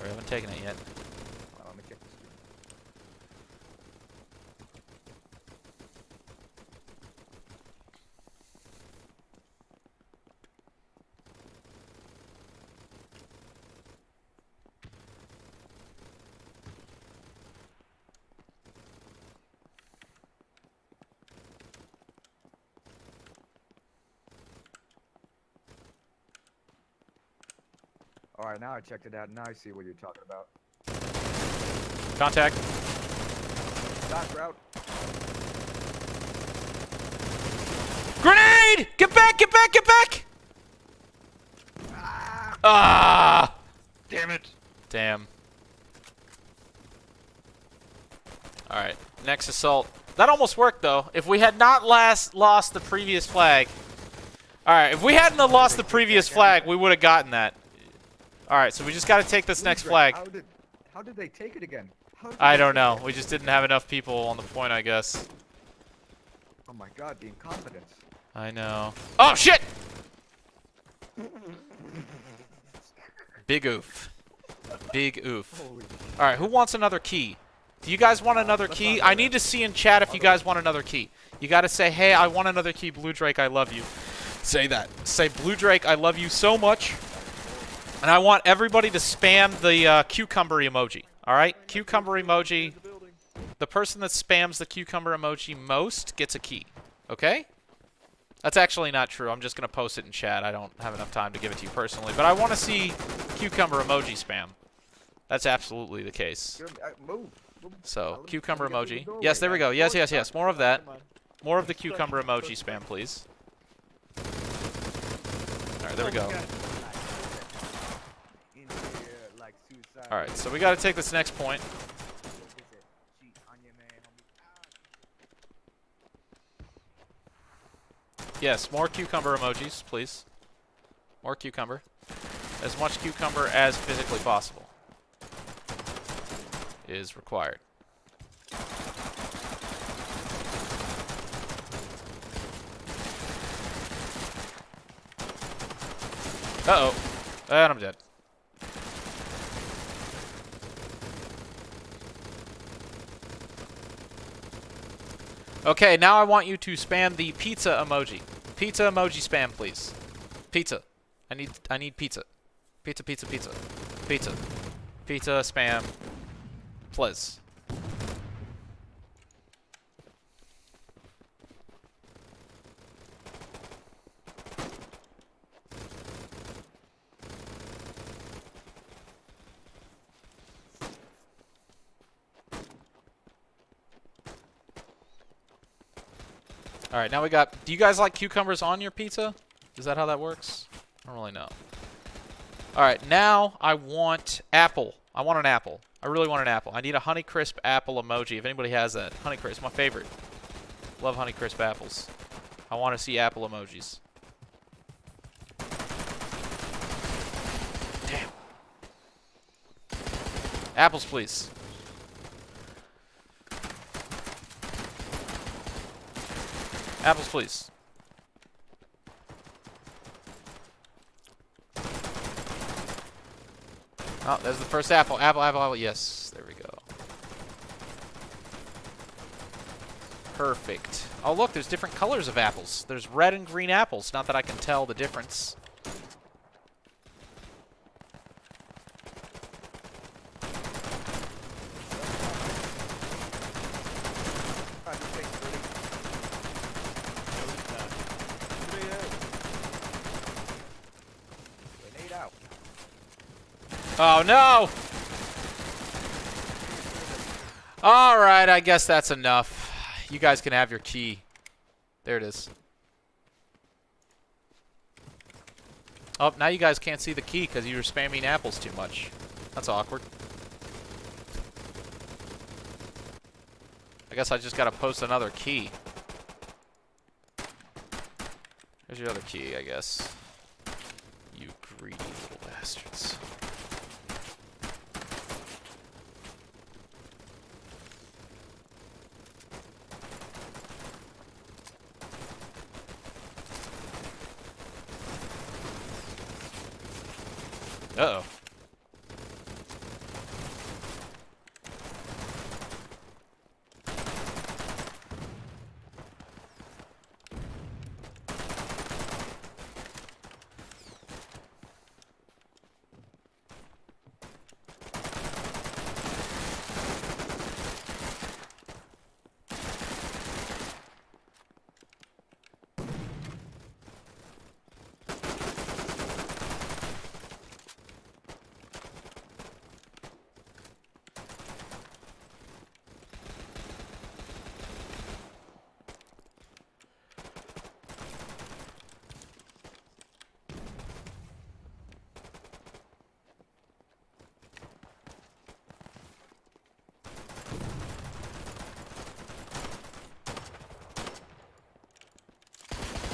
We haven't taken it yet. Let me check the stream. Alright, now I checked it out. Now I see what you're talking about. Contact. Dot route. Grenade! Get back! Get back! Get back! Ah! Damn it! Damn. Alright, next assault. That almost worked, though. If we had not lost the previous flag... Alright, if we hadn't have lost the previous flag, we would have gotten that. Alright, so we just gotta take this next flag. How did they take it again? I don't know. We just didn't have enough people on the point, I guess. Oh my god, the incompetence. I know. Oh, shit! Big oof. Big oof. Holy Alright, who wants another key? Do you guys want another let's key? not do I need to see in chat if you guys want another key. You gotta say, hey, I want another key. Blue Drake, I love you. Say that. Say, Blue Drake, I love you so much. And I want everybody to spam the cucumber emoji. Alright? Cucumber emoji. The person that spams the cucumber emoji most gets a key. Okay? That's actually not true. I'm just going to post it in chat. I don't have enough time to give it to you personally. But I want to see cucumber emoji spam. That's absolutely the case. Move. So, cucumber emoji. Yes, there we go. Yes, yes, yes. More of that. More of the cucumber emoji spam, please. Alright, there we go. Alright, so we gotta take this next point. Yes, more cucumber emojis, please. More cucumber. As much cucumber as physically possible is required. Uh-oh. And I'm dead. Okay, now I want you to spam the pizza emoji. Pizza emoji spam, please. Pizza. I need pizza. Pizza, pizza, pizza. Pizza. Pizza spam. Please. Alright, now we got... Do you guys like cucumbers on your pizza? Is that how that works? I don't really know. Alright, now I want apple. I want an apple. I really want an apple. I need a Honeycrisp apple emoji, if anybody has that. Honeycrisp, my favorite. Love Honeycrisp apples. I want to see apple emojis. Damn. Apples, please. Apples, please. Oh, there's the first apple. Apple, apple, apple. Yes, there we go. Perfect. Oh, look, there's different colors of apples. There's red and green apples. Not that I can tell the difference. Oh, no! Alright, I guess that's enough. You guys can have your key. There it is. Oh, now you guys can't see the key because you were spamming apples too much. That's awkward. I guess I just gotta post another key. There's your other key, I guess. You greedy little bastards. Uh-oh.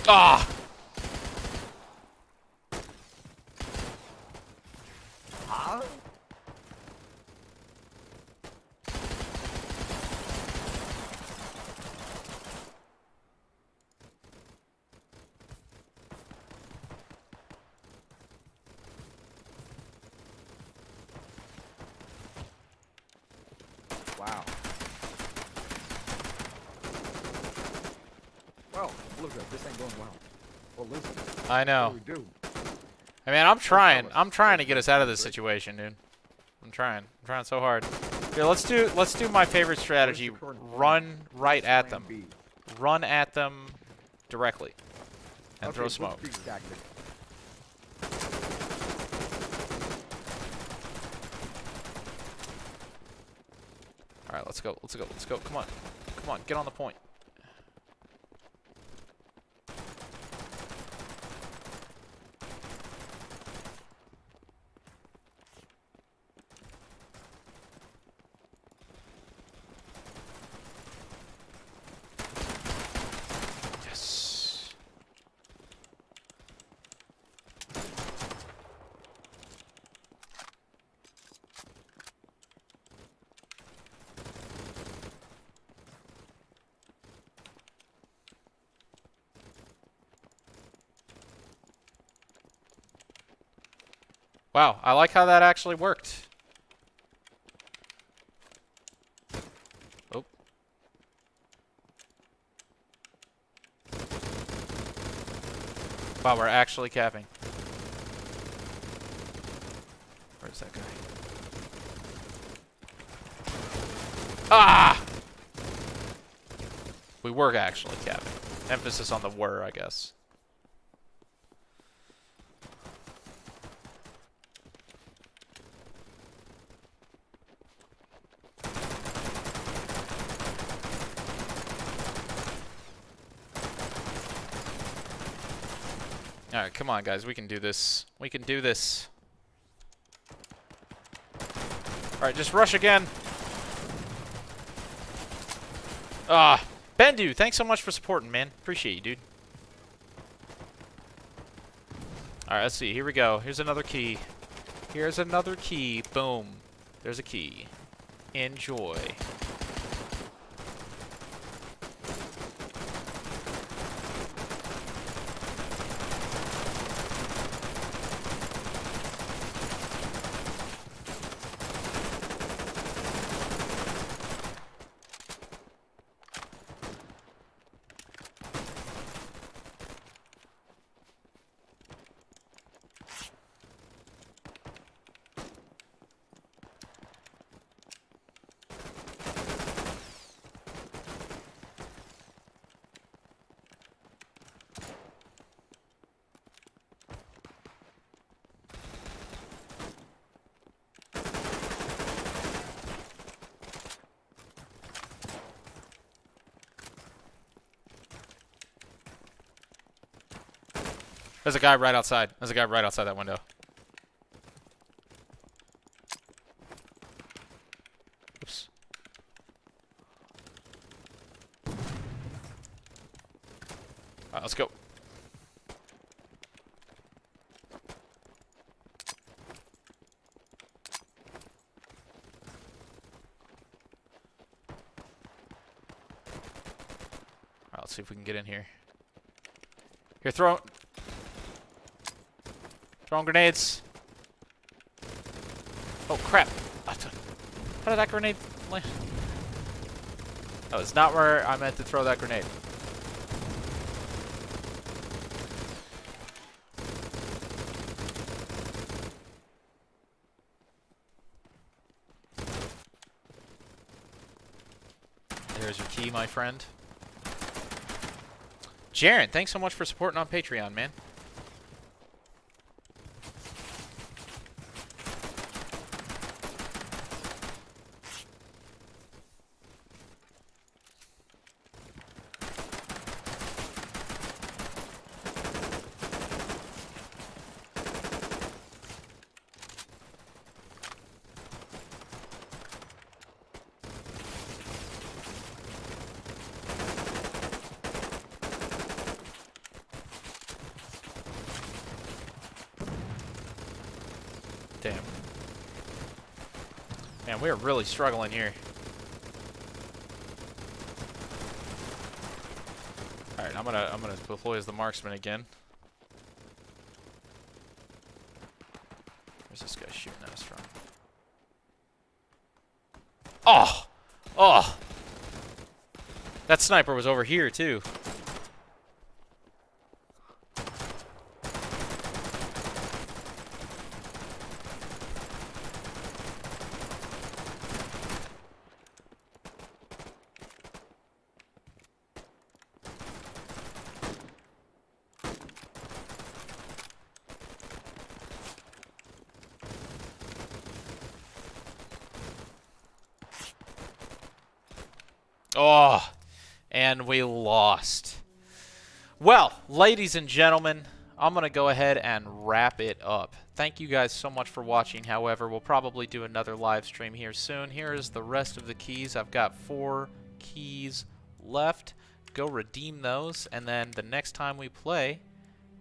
Ah! Huh? Wow. Well, look at this ain't going well. Well, listen. I know. What do we do? I mean, I'm trying. us. I'm trying to get us out of this situation, dude. I'm trying. I'm trying so hard. Here, let's do my favorite strategy. current plan? Run right What's at plan them. B? Run at them directly. And Okay, throw smoke. blitzkrieg tactic. All right, let's go. Let's go. Let's go. Come on. Come on. Get on the point. Yes. Wow, I like how that actually worked. Oh. Wow, we're actually capping. Where's that guy? Ah! We were actually capping. Emphasis on the were, I guess. Alright, come on, guys. We can do this. We can do this. Alright, just rush again. Ah, Bendu, thanks so much for supporting, man. Appreciate you, dude. Alright, let's see. Here we go. Here's another key. Here's another key. Boom. There's a key. Enjoy. There's a guy right outside. There's a guy right outside that window. Oops. Alright, let's go. Alright, let's see if we can get in here. Here, throw... Throwing grenades. Oh, crap. How did that grenade land? Oh, it's not where I meant to throw that grenade. There's your key, my friend. Jaren, thanks so much for supporting on Patreon, man. Damn. Man, we are really struggling here. All right, I'm gonna deploy as the marksman again. Where's this guy shooting at us from? Oh! Oh! That sniper was over here, too. Oh, and we lost. Well, ladies and gentlemen, I'm going to go ahead and wrap it up. Thank you guys so much for watching. However, we'll probably do another live stream here soon. Here is the rest of the keys. I've got 4 keys left. Go redeem those, and then the next time we play,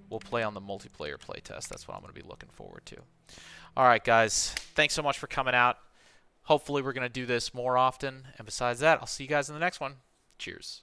we'll play on the multiplayer playtest. That's what I'm going to be looking forward to. All right, guys. Thanks so much for coming out. Hopefully we're going to do this more often. And besides that, I'll see you guys in the next one. Cheers.